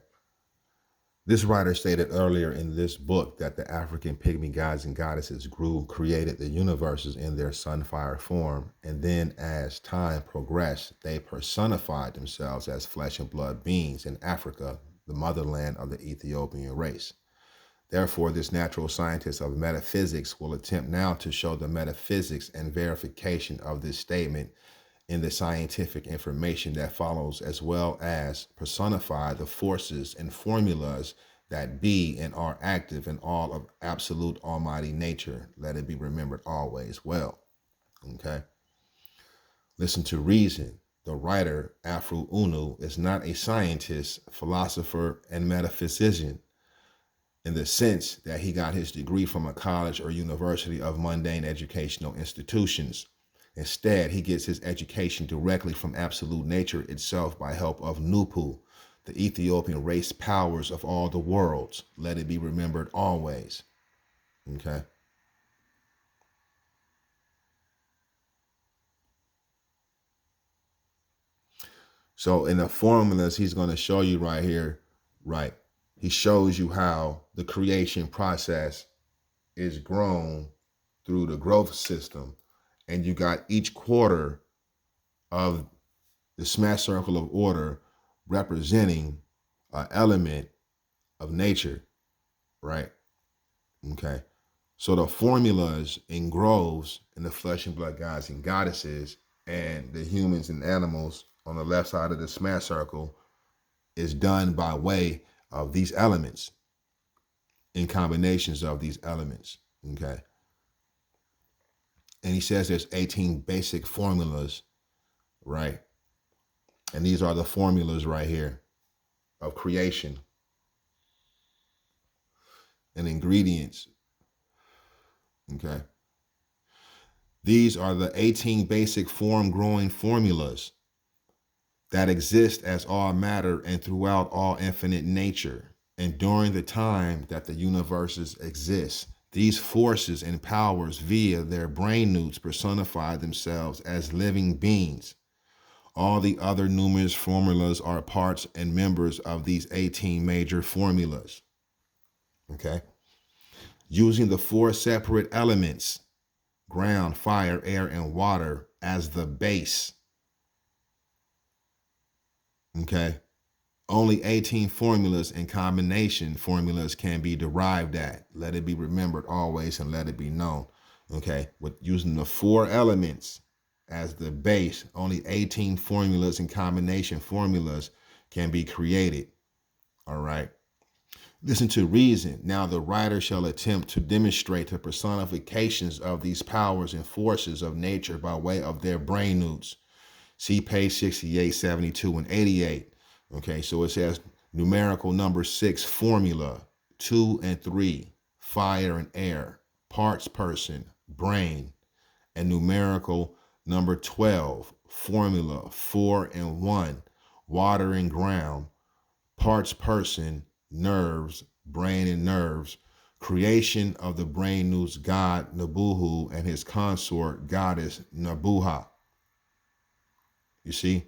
This writer stated earlier in this book that the African Pygmy gods and goddesses created the universes in their sunfire form, and then as time progressed, they personified themselves as flesh and blood beings in Africa, the motherland of the Ethiopian race. Therefore, this natural scientist of metaphysics will attempt now to show the metaphysics and verification of this statement in the scientific information that follows, as well as personify the forces and formulas that be and are active in all of absolute almighty nature. Let it be remembered always well. Okay. Listen to reason. The writer, Afro Unu, is not a scientist, philosopher, and metaphysician in the sense that he got his degree from a college or university of mundane educational institutions. Instead, he gets his education directly from absolute nature itself by help of NoopooH, the Ethiopian race powers of all the worlds. Let it be remembered always. Okay. So in the formulas he's going to show you right here, right? He shows you how the creation process is grown through the growth system. And you got each quarter of the smash circle of order representing an element of nature, right? Okay. So the formulas and groves in the flesh and blood gods and goddesses and the humans and animals on the left side of the smash circle is done by way of these elements, in combinations of these elements. Okay. And he says there's 18 basic formulas, right? And these are the formulas right here of creation and ingredients. Okay. These are the 18 basic form growing formulas that exist as all matter and throughout all infinite nature. And during the time that the universes exist, these forces and powers via their brain newts personify themselves as living beings. All the other numerous formulas are parts and members of these 18 major formulas. Okay. Using the 4 separate elements, ground, fire, air, and water, as the base. Okay. Only 18 formulas and combination formulas can be derived at. Let it be remembered always and let it be known. Okay. With using the 4 elements as the base, only 18 formulas and combination formulas can be created. All right. Listen to reason. Now the writer shall attempt to demonstrate the personifications of these powers and forces of nature by way of their brain newts. See page 68, 72, and 88. Okay, so it says numerical number 6, formula, 2 and 3, fire and air, parts person, brain, and numerical number 12, formula, 4 and 1, water and ground, parts person, nerves, brain and nerves, creation of the brain newts god NoopooH and his consort goddess NoopooH. You see?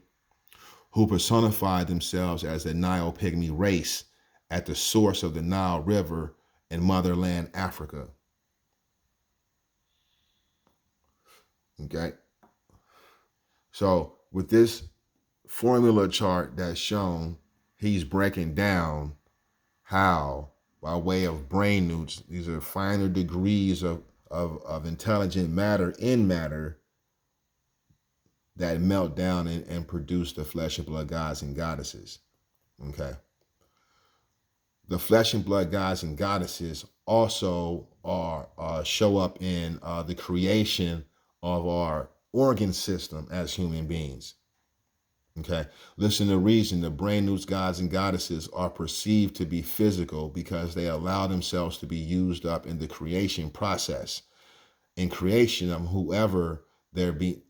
Who personified themselves as the Nile Pygmy race at the source of the Nile River in motherland Africa. Okay? So with this formula chart that's shown, he's breaking down how, by way of brain newts, these are finer degrees of intelligent matter in matter that melt down and produce the flesh and blood gods and goddesses. Okay. The flesh and blood gods and goddesses also are show up in the creation of our organ system as human beings. Okay, listen to reason. The brain newts, gods, and goddesses are perceived to be physical because they allow themselves to be used up in the creation process. In creation of whoever there be,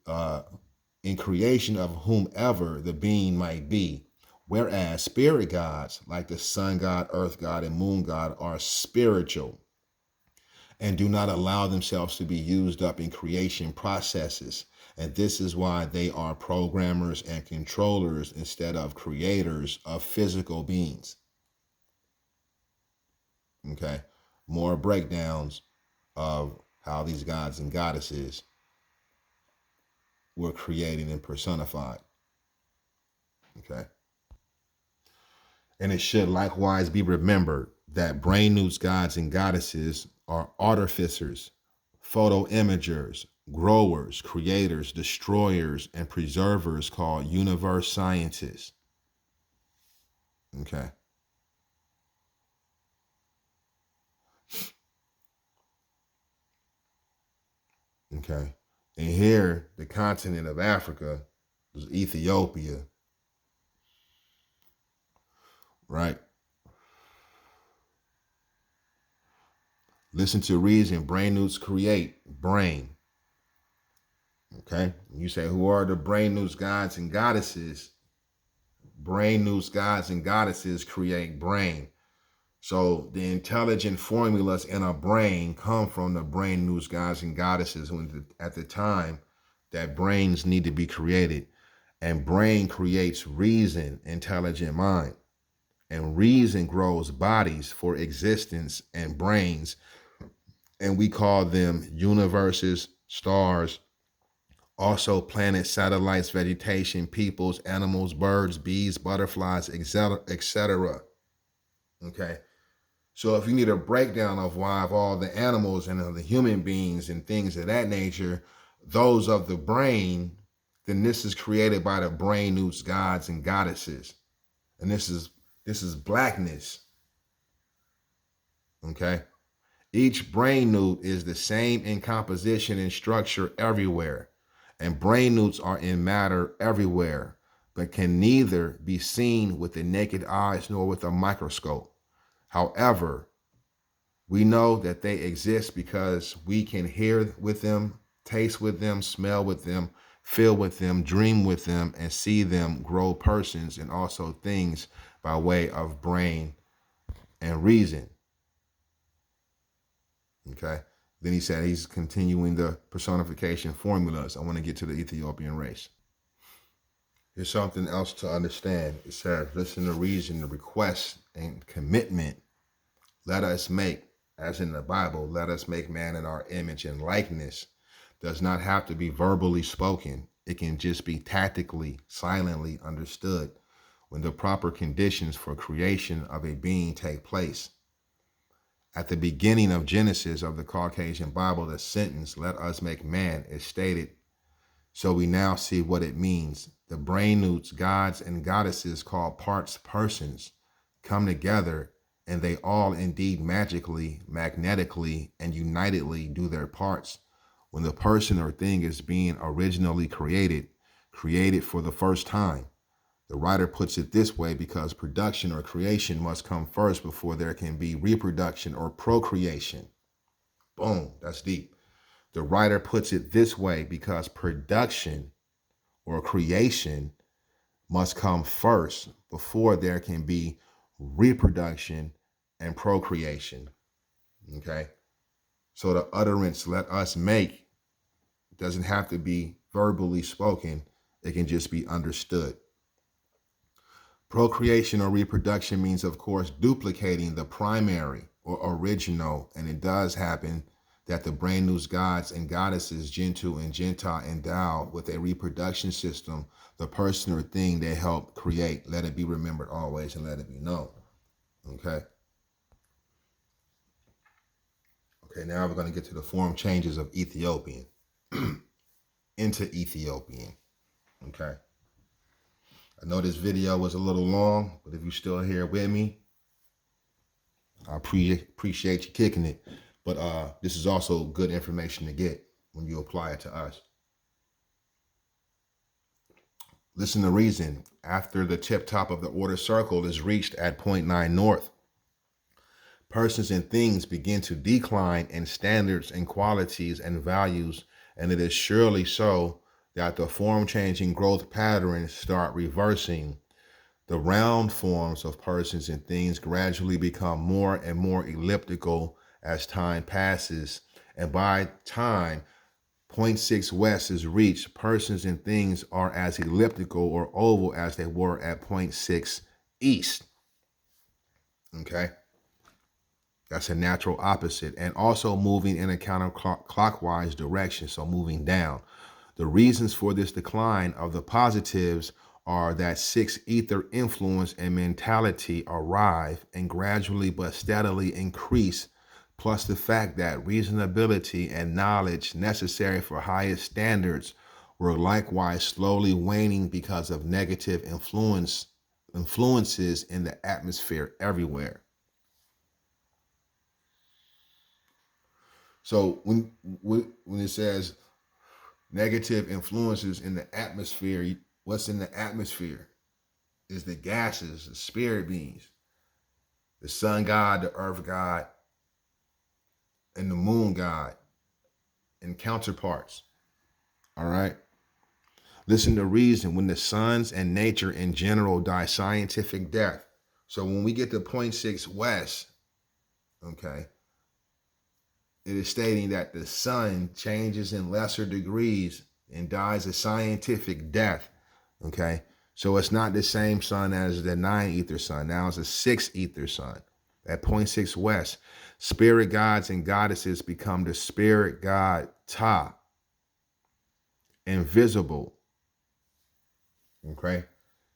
in creation of whomever the being might be. Whereas spirit gods, like the sun god, earth god, and moon god, are spiritual and do not allow themselves to be used up in creation processes. And this is why they are programmers and controllers instead of creators of physical beings. Okay, more breakdowns of how these gods and goddesses were created and personified. Okay. And it should likewise be remembered that brain newts, gods, and goddesses are artificers, photo imagers, growers, creators, destroyers, and preservers called universe scientists. Okay. Okay. And here, the continent of Africa is Ethiopia, right? Listen to reason. Brain newts create brain. Okay. You say, who are the brain newts, gods, and goddesses? Brain newts, gods, and goddesses create brain. So the intelligent formulas in a brain come from the brain newts, gods, and goddesses at the time that brains need to be created. And brain creates reason, intelligent mind. And reason grows bodies for existence and brains. And we call them universes, stars, also planets, satellites, vegetation, peoples, animals, birds, bees, butterflies, etc. Okay. So if you need a breakdown of why of all the animals and of the human beings and things of that nature, those of the brain, then this is created by the brain newts, gods, and goddesses. And this is blackness. Okay. Each brain newt is the same in composition and structure everywhere. And brain newts are in matter everywhere, but can neither be seen with the naked eyes nor with a microscope. However, we know that they exist because we can hear with them, taste with them, smell with them, feel with them, dream with them, and see them grow persons and also things by way of brain and reason. Okay. Then he said he's continuing the personification formulas. I want to get to the Ethiopian race. Here's something else to understand. It says, listen to reason, the request and commitment. Let us make, as in the Bible, let us make man in our image and likeness. Does not have to be verbally spoken. It can just be tactically, silently understood when the proper conditions for creation of a being take place. At the beginning of Genesis of the Caucasian Bible, the sentence, let us make man, is stated. So we now see what it means. The brain newts, gods, and goddesses called parts persons come together, and they all indeed magically, magnetically, and unitedly do their parts. When the person or thing is being originally created for the first time. The writer puts it this way because production or creation must come first before there can be reproduction or procreation. Boom, that's deep. The writer puts it this way because production or creation must come first before there can be reproduction and procreation. Okay? So the utterance, let us make, doesn't have to be verbally spoken. It can just be understood. Procreation or reproduction means, of course, duplicating the primary or original, and it does happen that the brain newts, gods, and goddesses, Gentoo and Gentah, endow with a reproduction system, the person or thing they help create. Let it be remembered always and let it be known. Okay? Okay, now we're going to get to the form changes of Ethiopian into Ethiopian. Okay? I know this video was a little long, but if you're still here with me, I appreciate you kicking it. But this is also good information to get when you apply it to us. Listen to reason. After the tip top of the order circle is reached at point 9 north, persons and things begin to decline in standards and qualities and values, and it is surely so that the form-changing growth patterns start reversing. The round forms of persons and things gradually become more and more elliptical as time passes, and by time point 6 west is reached, persons and things are as elliptical or oval as they were at point 6 east. Okay? That's a natural opposite, and also moving in a counterclockwise direction, so moving down. The reasons for this decline of the positives are that 6 ether influence and mentality arrive and gradually but steadily increase, plus the fact that reasonability and knowledge necessary for highest standards were likewise slowly waning because of negative influences in the atmosphere everywhere. So when it says negative influences in the atmosphere, what's in the atmosphere is the gases, the spirit beings, the sun god, the earth god, and the moon god, and counterparts. All right. Listen to reason. When the suns and nature in general die scientific death. So when we get to point 6 west, okay, it is stating that the sun changes in lesser degrees and dies a scientific death. Okay. So it's not the same sun as the 9 ether sun. Now it's a 6 ether sun. At point 6 west, spirit gods and goddesses become the spirit god Ptah, invisible. Okay.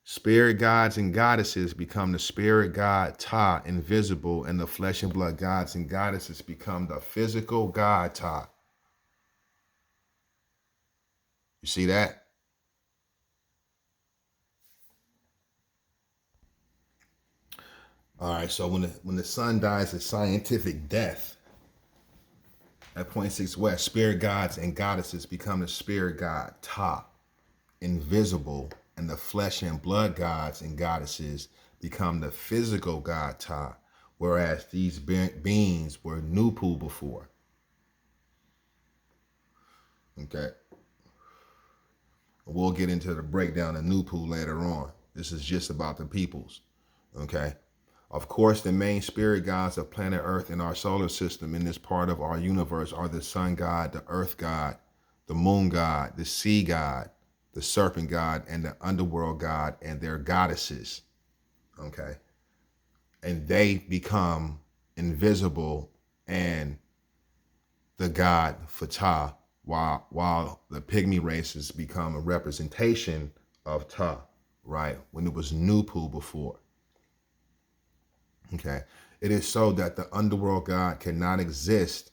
Spirit gods and goddesses become the spirit god Ptah, invisible, and the flesh and blood gods and goddesses become the physical god Ptah. You see that? All right, so when the sun dies a scientific death at point 6 west, spirit gods and goddesses become the spirit god Ptah, invisible, and the flesh and blood gods and goddesses become the physical god Ptah, whereas these beings were NoopooH before. Okay. We'll get into the breakdown of NoopooH later on. This is just about the peoples. Okay. Of course, the main spirit gods of planet Earth in our solar system in this part of our universe are the sun god, the earth god, the moon god, the sea god, the serpent god, and the underworld god and their goddesses. Okay. And they become invisible and the god Ptah, while the Pygmy races become a representation of Ptah, right? When it was NoopooH before. Okay. It is so that the underworld god cannot exist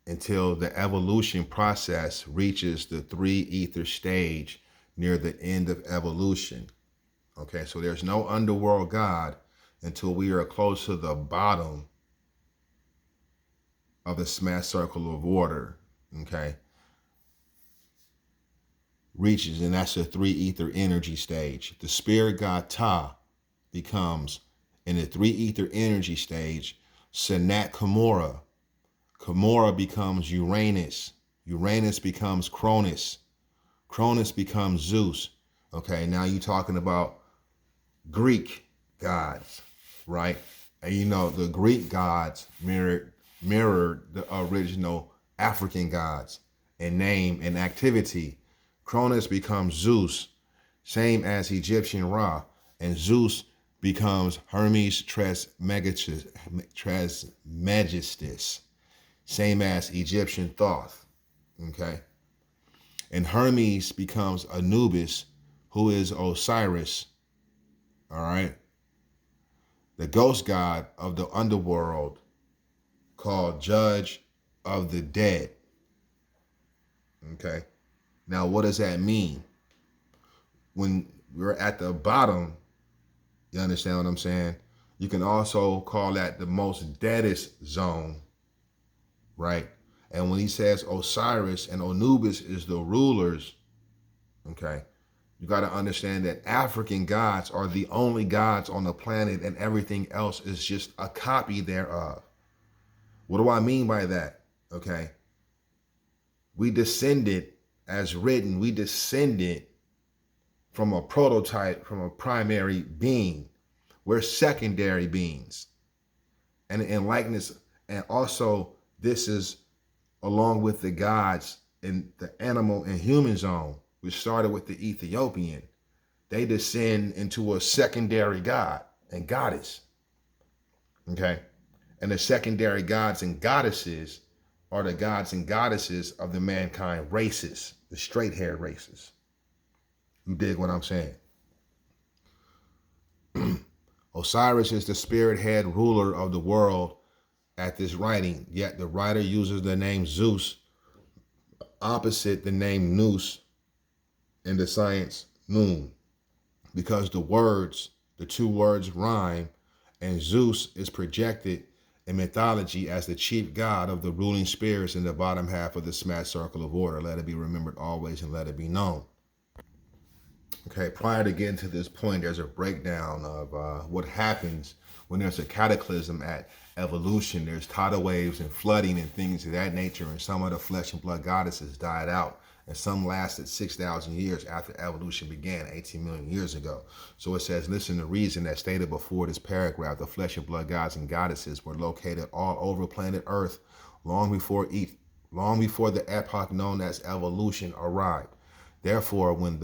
until the evolution process reaches the 3 ether stage near the end of evolution. Okay, so there's no underworld god until we are close to the bottom of the S.M.A.T circle of order. Okay, reaches, and that's the 3 ether energy stage. The spirit god Ptah becomes, in the 3 ether energy stage, Sanat Kamora. Kamora becomes Uranus. Uranus becomes Cronus. Cronus becomes Zeus. Okay, now you're talking about Greek gods, right? And you know, the Greek gods mirrored the original African gods in name and activity. Cronus becomes Zeus, same as Egyptian Ra, and Zeus becomes Hermes Trismegistus, same as Egyptian Thoth, okay? And Hermes becomes Anubis, who is Osiris, all right? The ghost god of the underworld, called Judge of the Dead, okay? Now, what does that mean? When we're at the bottom, you understand what I'm saying? You can also call that the most deadest zone, right? And when he says Osiris and Anubis is the rulers, Okay. You got to understand that African gods are the only gods on the planet, and everything else is just a copy thereof. What do I mean by that? Okay. We descended, as written, we descended from a prototype, from a primary being. We're secondary beings. And in likeness, and also this is along with the gods in the animal and human zone, which started with the Ethiopian. They descend into a secondary god and goddess. Okay. And the secondary gods and goddesses are the gods and goddesses of the mankind races, the straight haired races. You dig what I'm saying? Osiris is the spirit head ruler of the world at this writing, yet the writer uses the name Zeus opposite the name Nous in the science moon, because the two words rhyme, and Zeus is projected in mythology as the chief god of the ruling spirits in the bottom half of the S.M.A.T circle of order. Let it be remembered always and let it be known. Okay, prior to getting to this point, there's a breakdown of what happens when there's a cataclysm at evolution. There's tidal waves and flooding and things of that nature, and some of the flesh and blood goddesses died out, and some lasted 6,000 years after evolution began 18 million years ago. So it says, listen, the reason that stated before this paragraph, the flesh and blood gods and goddesses were located all over planet Earth long before the epoch known as evolution arrived. Therefore, when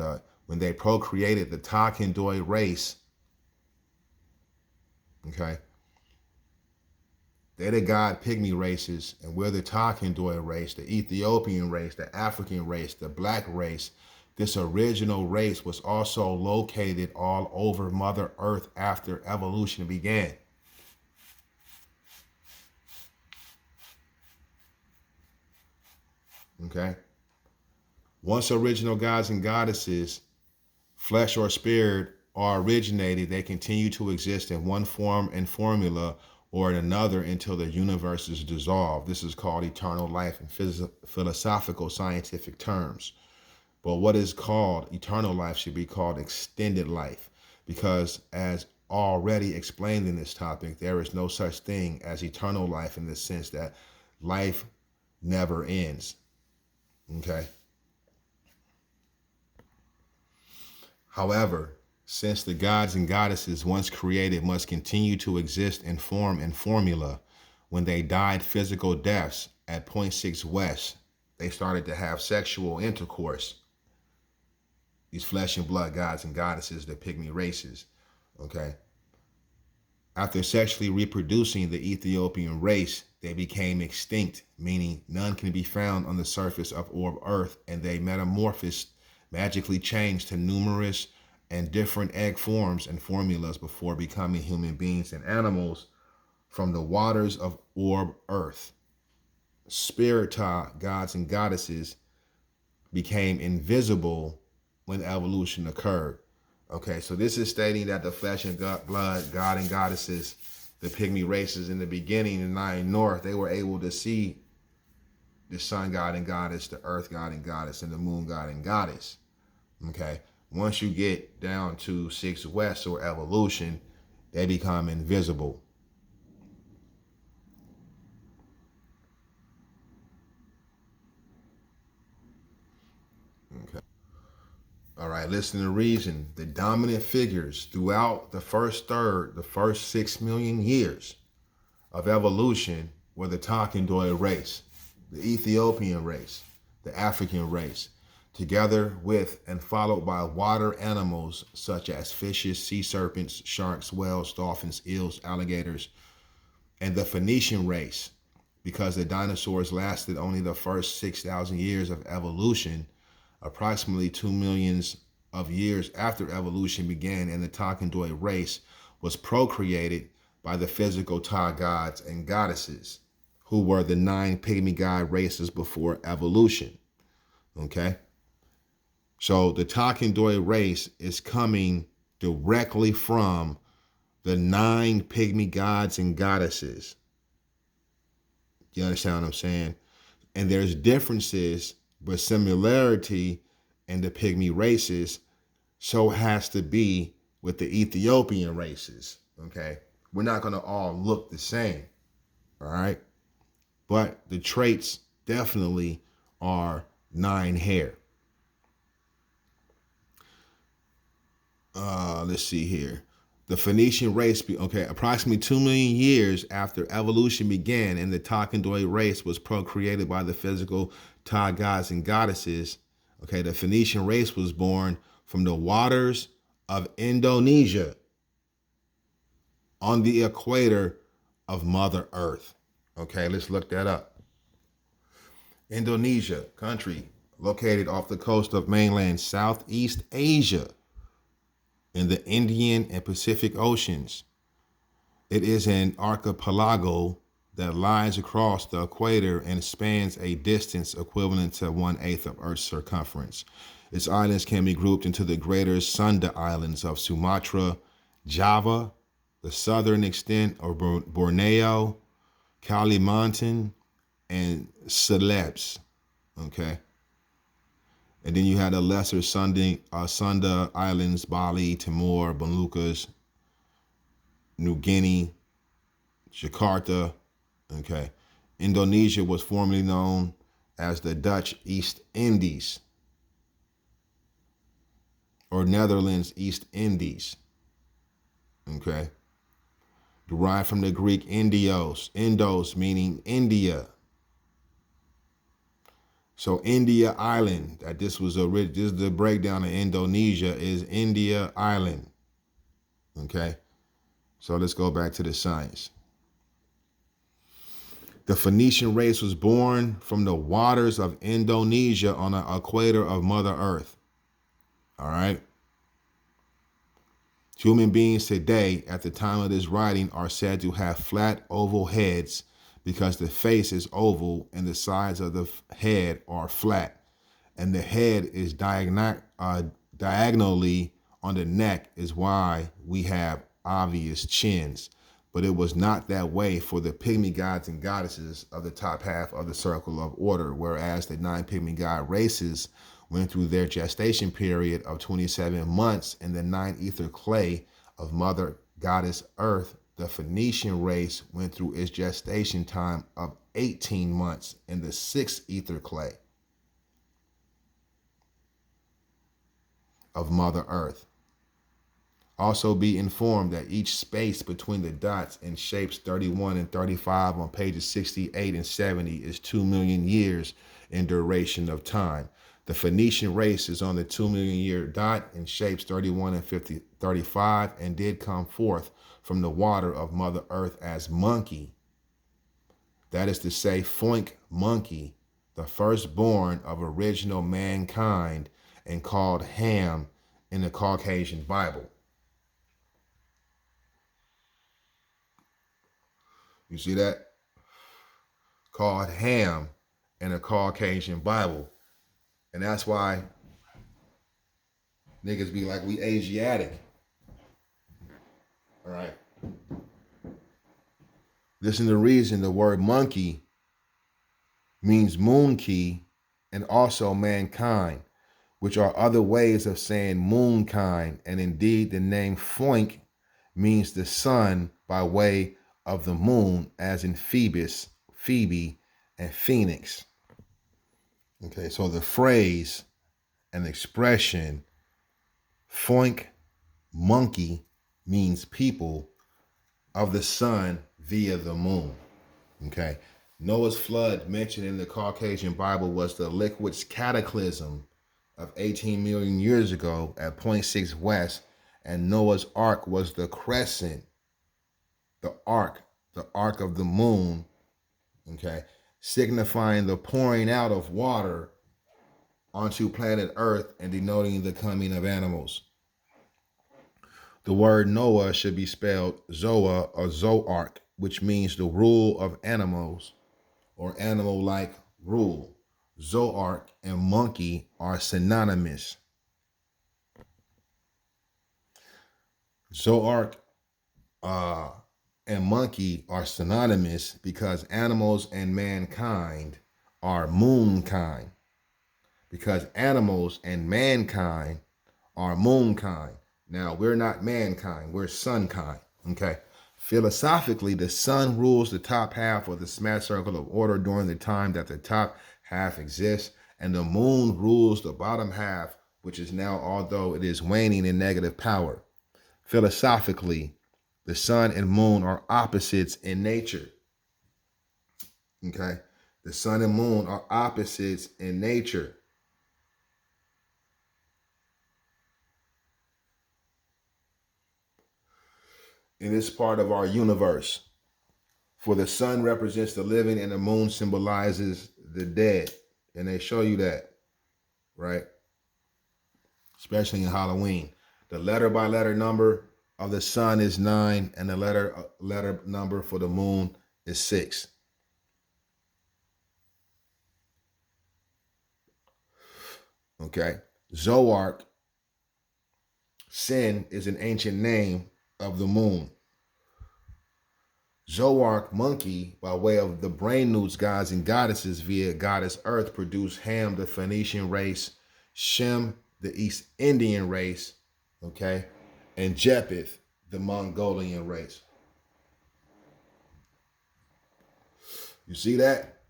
they procreated the Ptah race, okay, they're the god Pygmy races, and we're the Ptah race, the Ethiopian race, the African race, the black race. This original race was also located all over Mother Earth after evolution began. Okay? Once original gods and goddesses, flesh or spirit, are originated, they continue to exist in one form and formula or in another until the universe is dissolved. This is called eternal life in philosophical scientific terms. But what is called eternal life should be called extended life, because as already explained in this topic, there is no such thing as eternal life in the sense that life never ends. Okay? However, since the gods and goddesses once created must continue to exist in form and formula, when they died physical deaths at 0.6 West, they started to have sexual intercourse. These flesh and blood gods and goddesses, the Pygmy races, okay? After sexually reproducing the Ethiopian race, they became extinct, meaning none can be found on the surface of orb Earth, and they metamorphosed, magically changed to numerous and different egg forms and formulas before becoming human beings and animals from the waters of orb Earth. Spirit gods and goddesses became invisible when evolution occurred. Okay, so this is stating that the flesh and blood god and goddesses, the Pygmy races in the beginning in Nine North, they were able to see the sun god and goddess, the earth god and goddess, and the moon god and goddess. Okay, once you get down to 6 West or evolution, they become invisible. Okay. All right, listen to reason. The dominant figures throughout the first 6 million years of evolution were the Talkandoi race, the Ethiopian race, the African race, together with and followed by water animals such as fishes, sea serpents, sharks, whales, dolphins, eels, alligators, and the Phoenician race, because the dinosaurs lasted only the first 6,000 years of evolution. Approximately 2 million of years after evolution began, and the Talkandoi race was procreated by the physical Ptah gods and goddesses, who were the 9 Pygmy god races before evolution. Okay? So the Talkandoi race is coming directly from the 9 Pygmy gods and goddesses. You understand what I'm saying? And there's differences, but similarity and the Pygmy races, so has to be with the Ethiopian races, okay? We're not going to all look the same, all right? But the traits definitely are 9 hair. Let's see here. The Phoenician race, okay, approximately 2 million years after evolution began and the Takandoi race was procreated by the physical Ptah gods and goddesses, okay, the Phoenician race was born from the waters of Indonesia on the equator of Mother Earth. Okay, let's look that up. Indonesia, country located off the coast of mainland Southeast Asia in the Indian and Pacific Oceans. It is an archipelago that lies across the equator and spans a distance equivalent to 1/8 of Earth's circumference. Its islands can be grouped into the greater Sunda Islands of Sumatra, Java, the southern extent of Borneo, Kalimantan, and Celebes. Okay. And then you had the lesser Sunda Islands, Bali, Timor, Moluccas, New Guinea, Jakarta. Okay. Indonesia was formerly known as the Dutch East Indies or Netherlands East Indies. Okay. Derived from the Greek Indos meaning India. So India Island, that this is the breakdown of Indonesia, is India Island. Okay. So let's go back to the science. The Phoenician race was born from the waters of Indonesia on the equator of Mother Earth. All right. Human beings today, at the time of this writing, are said to have flat oval heads because the face is oval and the sides of the head are flat. And the head is diagonally on the neck is why we have obvious chins. But it was not that way for the Pygmy gods and goddesses of the top half of the circle of order, whereas the 9 Pygmy god races went through their gestation period of 27 months in the 9 ether clay of Mother Goddess Earth. The Phoenician race went through its gestation time of 18 months in the 6 ether clay of Mother Earth. Also be informed that each space between the dots in shapes 31 and 35 on pages 68 and 70 is 2 million years in duration of time. The Phoenician race is on the 2 million year dot in shapes 31 and 35 and did come forth from the water of Mother Earth as monkey. That is to say, Foink monkey, the firstborn of original mankind and called Ham in the Caucasian Bible. You see that? Called Ham in a Caucasian Bible. And that's why niggas be like, we Asiatic. All right. Listen to the reason the word monkey means moonkey and also mankind, which are other ways of saying moonkind. And indeed, the name Foink means the sun by way of the moon, as in Phoebus, Phoebe, and Phoenix. Okay, so the phrase and expression Foink monkey means people of the sun via the moon. Okay, Noah's flood mentioned in the Caucasian Bible was the liquid's cataclysm of 18 million years ago at 0.6 west, and Noah's ark was the crescent, the ark of the moon, okay, signifying the pouring out of water onto planet Earth and denoting the coming of animals. The word Noah should be spelled Zoa or Zoark, which means the rule of animals or animal-like rule. Zoark and monkey are synonymous. Zoark and monkey are synonymous because animals and mankind are moonkind. because animals and mankind are moonkind. Now, we're not mankind, we're sunkind, okay? Philosophically, the sun rules the top half of the smash circle of order during the time that the top half exists, and the moon rules the bottom half, which is now, although it is waning in negative power. Philosophically, the sun and moon are opposites in nature. Okay? The sun and moon are opposites in nature. In this part of our universe. For the sun represents the living and the moon symbolizes the dead. And they show you that, right? Especially in Halloween. The letter by letter number of the sun is 9 and the letter number for the moon is 6. Okay. Zoark, sin, is an ancient name of the moon. Zoark, monkey, by way of the brain newts, gods and goddesses via goddess Earth, produced Ham, the Phoenician race, Shem, the East Indian race, okay, and Japheth, the Mongolian race. You see that?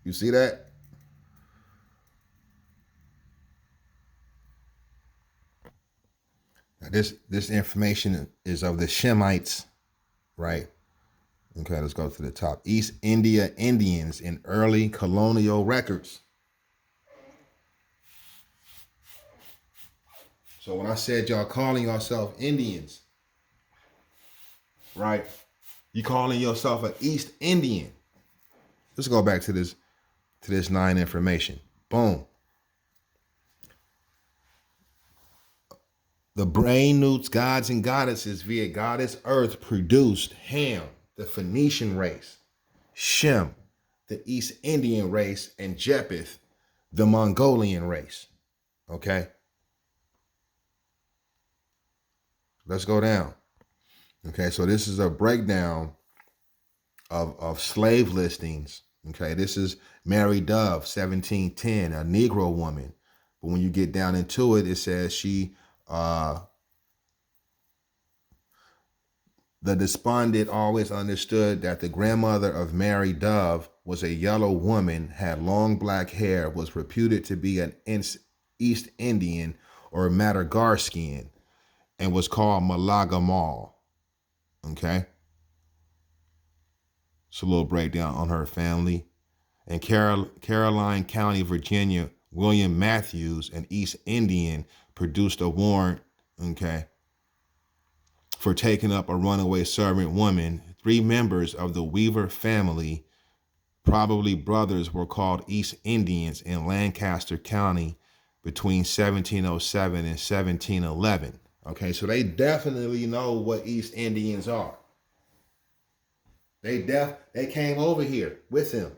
You see that? Now this information is of the Shemites, right? Okay, let's go to the top. East India Indians in early colonial records. So when I said y'all calling yourself Indians, right? You calling yourself an East Indian. Let's go back to this 9 information. Boom. The brain newts, gods and goddesses via goddess Earth produced Ham, the Phoenician race, Shem, the East Indian race, and Japheth, the Mongolian race. Okay? Let's go down. Okay, so this is a breakdown of slave listings. Okay, this is Mary Dove, 1710, a Negro woman. But when you get down into it, it says she, the despondent always understood that the grandmother of Mary Dove was a yellow woman, had long black hair, was reputed to be an East Indian or Madagascan, and was called Malagamal. Okay? It's a little breakdown on her family. In Caroline County, Virginia, William Matthews, an East Indian, produced a warrant, okay, for taking up a runaway servant woman. 3 members of the Weaver family, probably brothers, were called East Indians in Lancaster County between 1707 and 1711. Okay, so they definitely know what East Indians are. They came over here with him.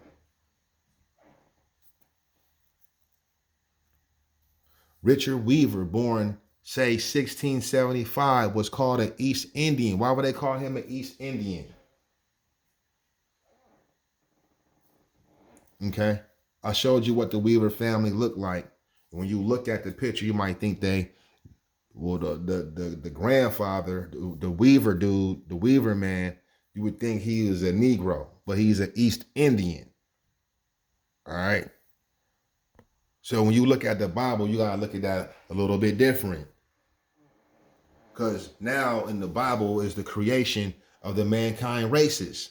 Richard Weaver, born, say, 1675, was called an East Indian. Why would they call him an East Indian? Okay, I showed you what the Weaver family looked like. When you look at the picture, you might think the grandfather, the Weaver dude, the Weaver man, you would think he was a Negro, but he's an East Indian. All right. So when you look at the Bible, you gotta look at that a little bit different. Because now in the Bible is the creation of the mankind races.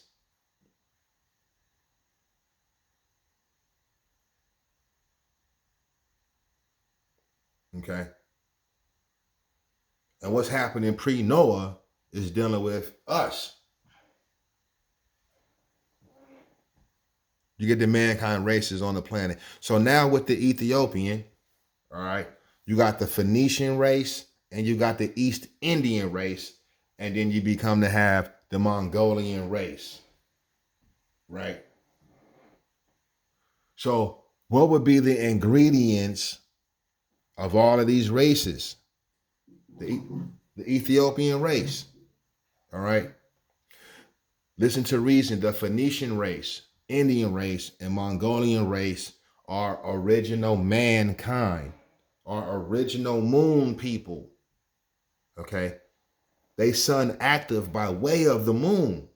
Okay. And what's happening pre-Noah is dealing with us. You get the mankind races on the planet. So now with the Ethiopian, all right, you got the Phoenician race and you got the East Indian race, and then you become to have the Mongolian race, right? So what would be the ingredients of all of these races? The Ethiopian race, all right? Listen to reason. The Phoenician race, Indian race, and Mongolian race our original mankind, our original moon people. Okay? They sun active by way of the moon.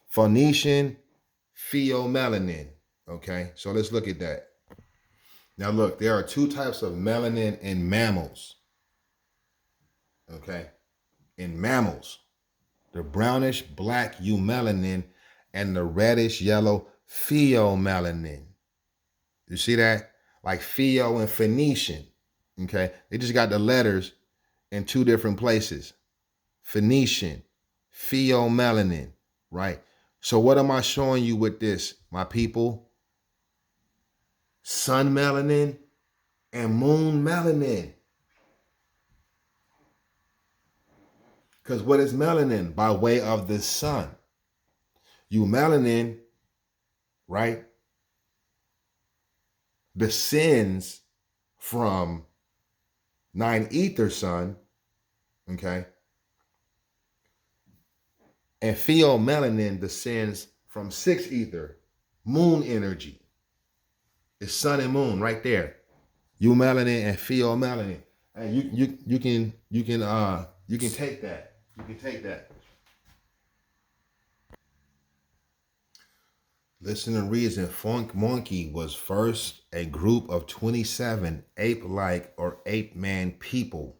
Phoenician pheomelanin. Okay, so let's look at that. Now look, there are two types of melanin in mammals. Okay, in mammals, the brownish black eumelanin and the reddish yellow pheomelanin. You see that? Like Pheo and Phoenician. Okay, they just got the letters in two different places. Phoenician, pheomelanin, right? So what am I showing you with this, my people? Sun melanin and moon melanin. Because what is melanin? By way of the sun. Eumelanin, right, descends from 9 ether sun, okay? And pheomelanin descends from 6 ether, moon energy. It's sun and moon right there. Eumelanin and pheomelanin. And you can take that. You can take that. Listen and reason. Funk Monkey was first a group of 27 ape-like or ape-man people,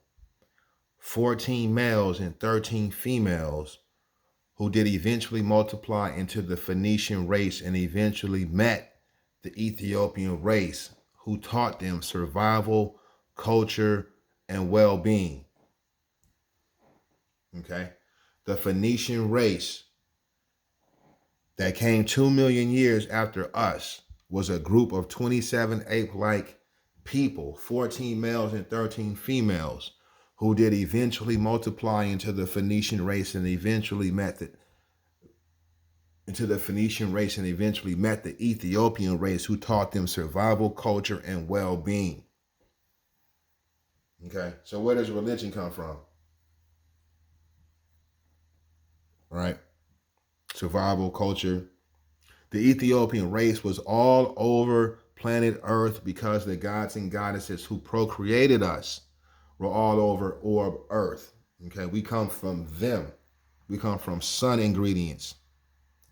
14 males and 13 females, who did eventually multiply into the Phoenician race and eventually met the Ethiopian race, who taught them survival, culture, and well-being. Okay? The Phoenician race that came 2 million years after us was a group of 27 ape-like people, 14 males and 13 females, who did eventually multiply into the Phoenician race and eventually met the Ethiopian race, who taught them survival, culture, and well-being. Okay, so where does religion come from? Right? Survival, culture. The Ethiopian race was all over planet Earth because the gods and goddesses who procreated us were all over orb Earth. Okay, we come from them. We come from sun ingredients.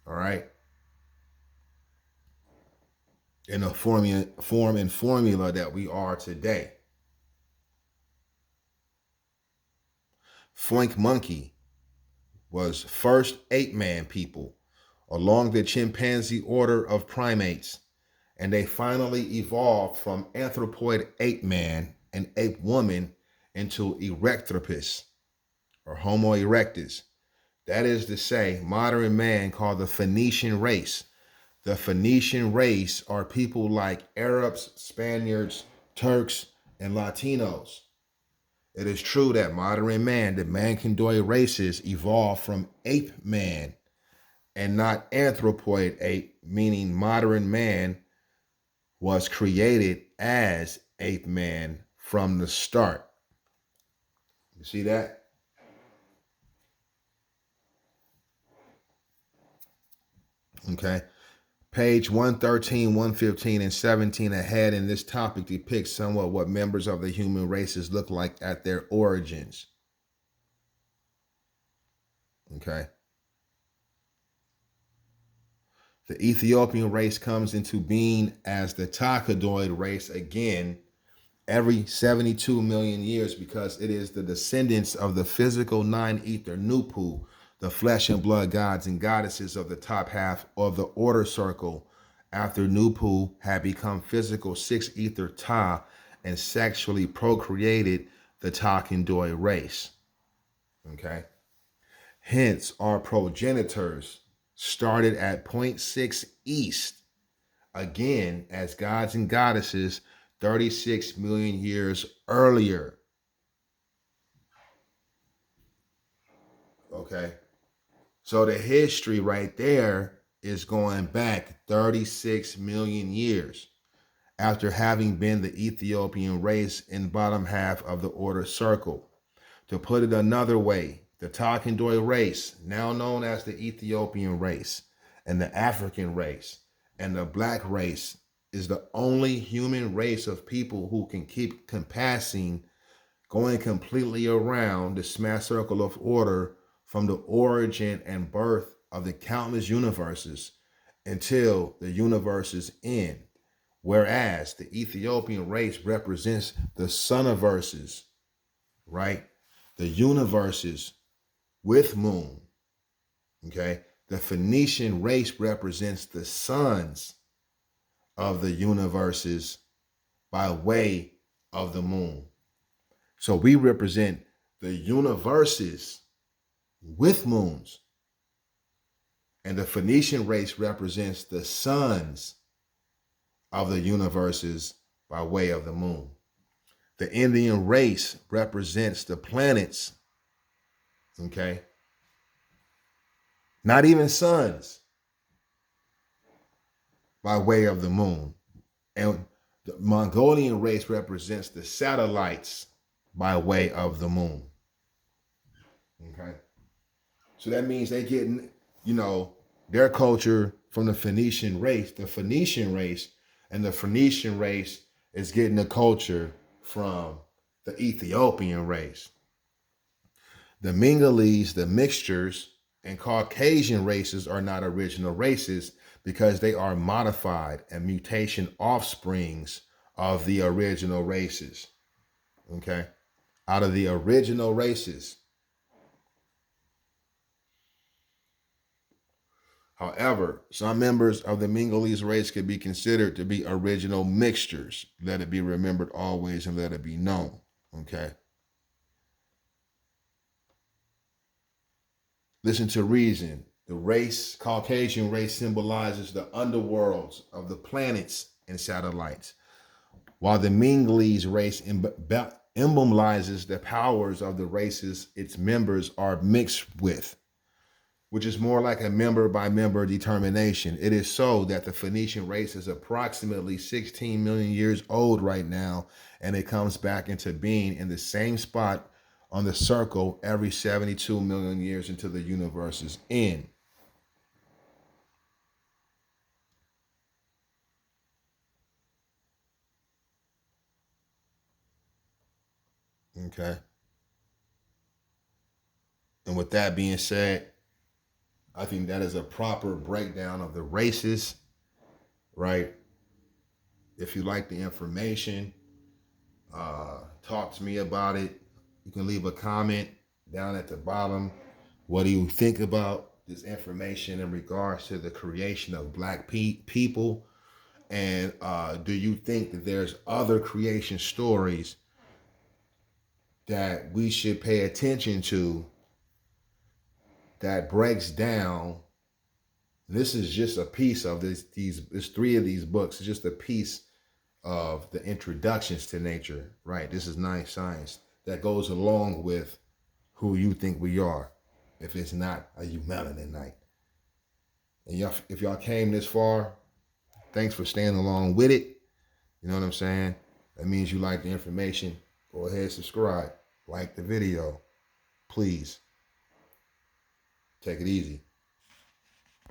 All right. In the form and formula that we are today. Flank Monkey was first ape-man people along the chimpanzee order of primates, and they finally evolved from anthropoid ape-man and ape-woman into Erectropus or Homo erectus. That is to say, modern man called the Phoenician race. The Phoenician race are people like Arabs, Spaniards, Turks, and Latinos. It is true that modern man, the Mankindoid races, evolved from ape man and not anthropoid ape, meaning modern man was created as ape man from the start. You see that? Okay. Page 113, 115, and 17 ahead in this topic depicts somewhat what members of the human races look like at their origins. Okay. The Ethiopian race comes into being as the Takadoid race again every 72 million years because it is the descendants of the physical 9 ether NoopooH, the flesh and blood gods and goddesses of the top half of the order circle, after NoopooH had become physical 6 ether Ptah and sexually procreated the Takandoid race. Okay. Hence, our progenitors started at 0.6 east, again as gods and goddesses 36 million years earlier. Okay. So the history right there is going back 36 million years after having been the Ethiopian race in bottom half of the order circle. To put it another way, the Takandoid race, now known as the Ethiopian race and the African race, And the black race is the only human race of people who can keep compassing, going completely around the smash circle of order from the origin and birth of the countless universes until the universes end. Whereas the Ethiopian race represents the suniverses, right? The universes with moon, okay? The Phoenician race represents the suns of the universes by way of the moon. So we represent the universes with moons. And the Phoenician race represents the suns of the universes by way of the moon. The Indian race represents the planets, okay? Not even suns, by way of the moon. And the Mongolian race represents the satellites by way of the moon. Okay. So that means they getting, their culture from the Phoenician race. The Phoenician race and the Phoenician race is getting the culture from the Ethiopian race. The Mingalese, the mixtures, and Caucasian races are not original races because they are modified and mutation offsprings of the original races. Okay? Out of the original races. However, some members of the Mingalese race could be considered to be original mixtures. Let it be remembered always and let it be known. Okay? Listen to reason. The race, Caucasian race, symbolizes the underworlds of the planets and satellites, while the Mingalese race emblemizes the powers of the races its members are mixed with, which is more like a member by member determination. It is so that the Phoenician race is approximately 16 million years old right now, and it comes back into being in the same spot on the circle every 72 million years until the universe's end. Okay. And with that being said, I think that is a proper breakdown of the races, right? If you like the information, talk to me about it. You can leave a comment down at the bottom. What do you think about this information in regards to the creation of black people? And do you think that there's other creation stories that we should pay attention to that breaks down? This is just a piece of there's 3 of these books. It's just a piece of the introductions to nature, right? This is nice science that goes along with who you think we are, if it's not a melanin night. And y'all, if y'all came this far, thanks for staying along with it. You know what I'm saying? That means you like the information. Go ahead, subscribe, like the video. Please, take it easy.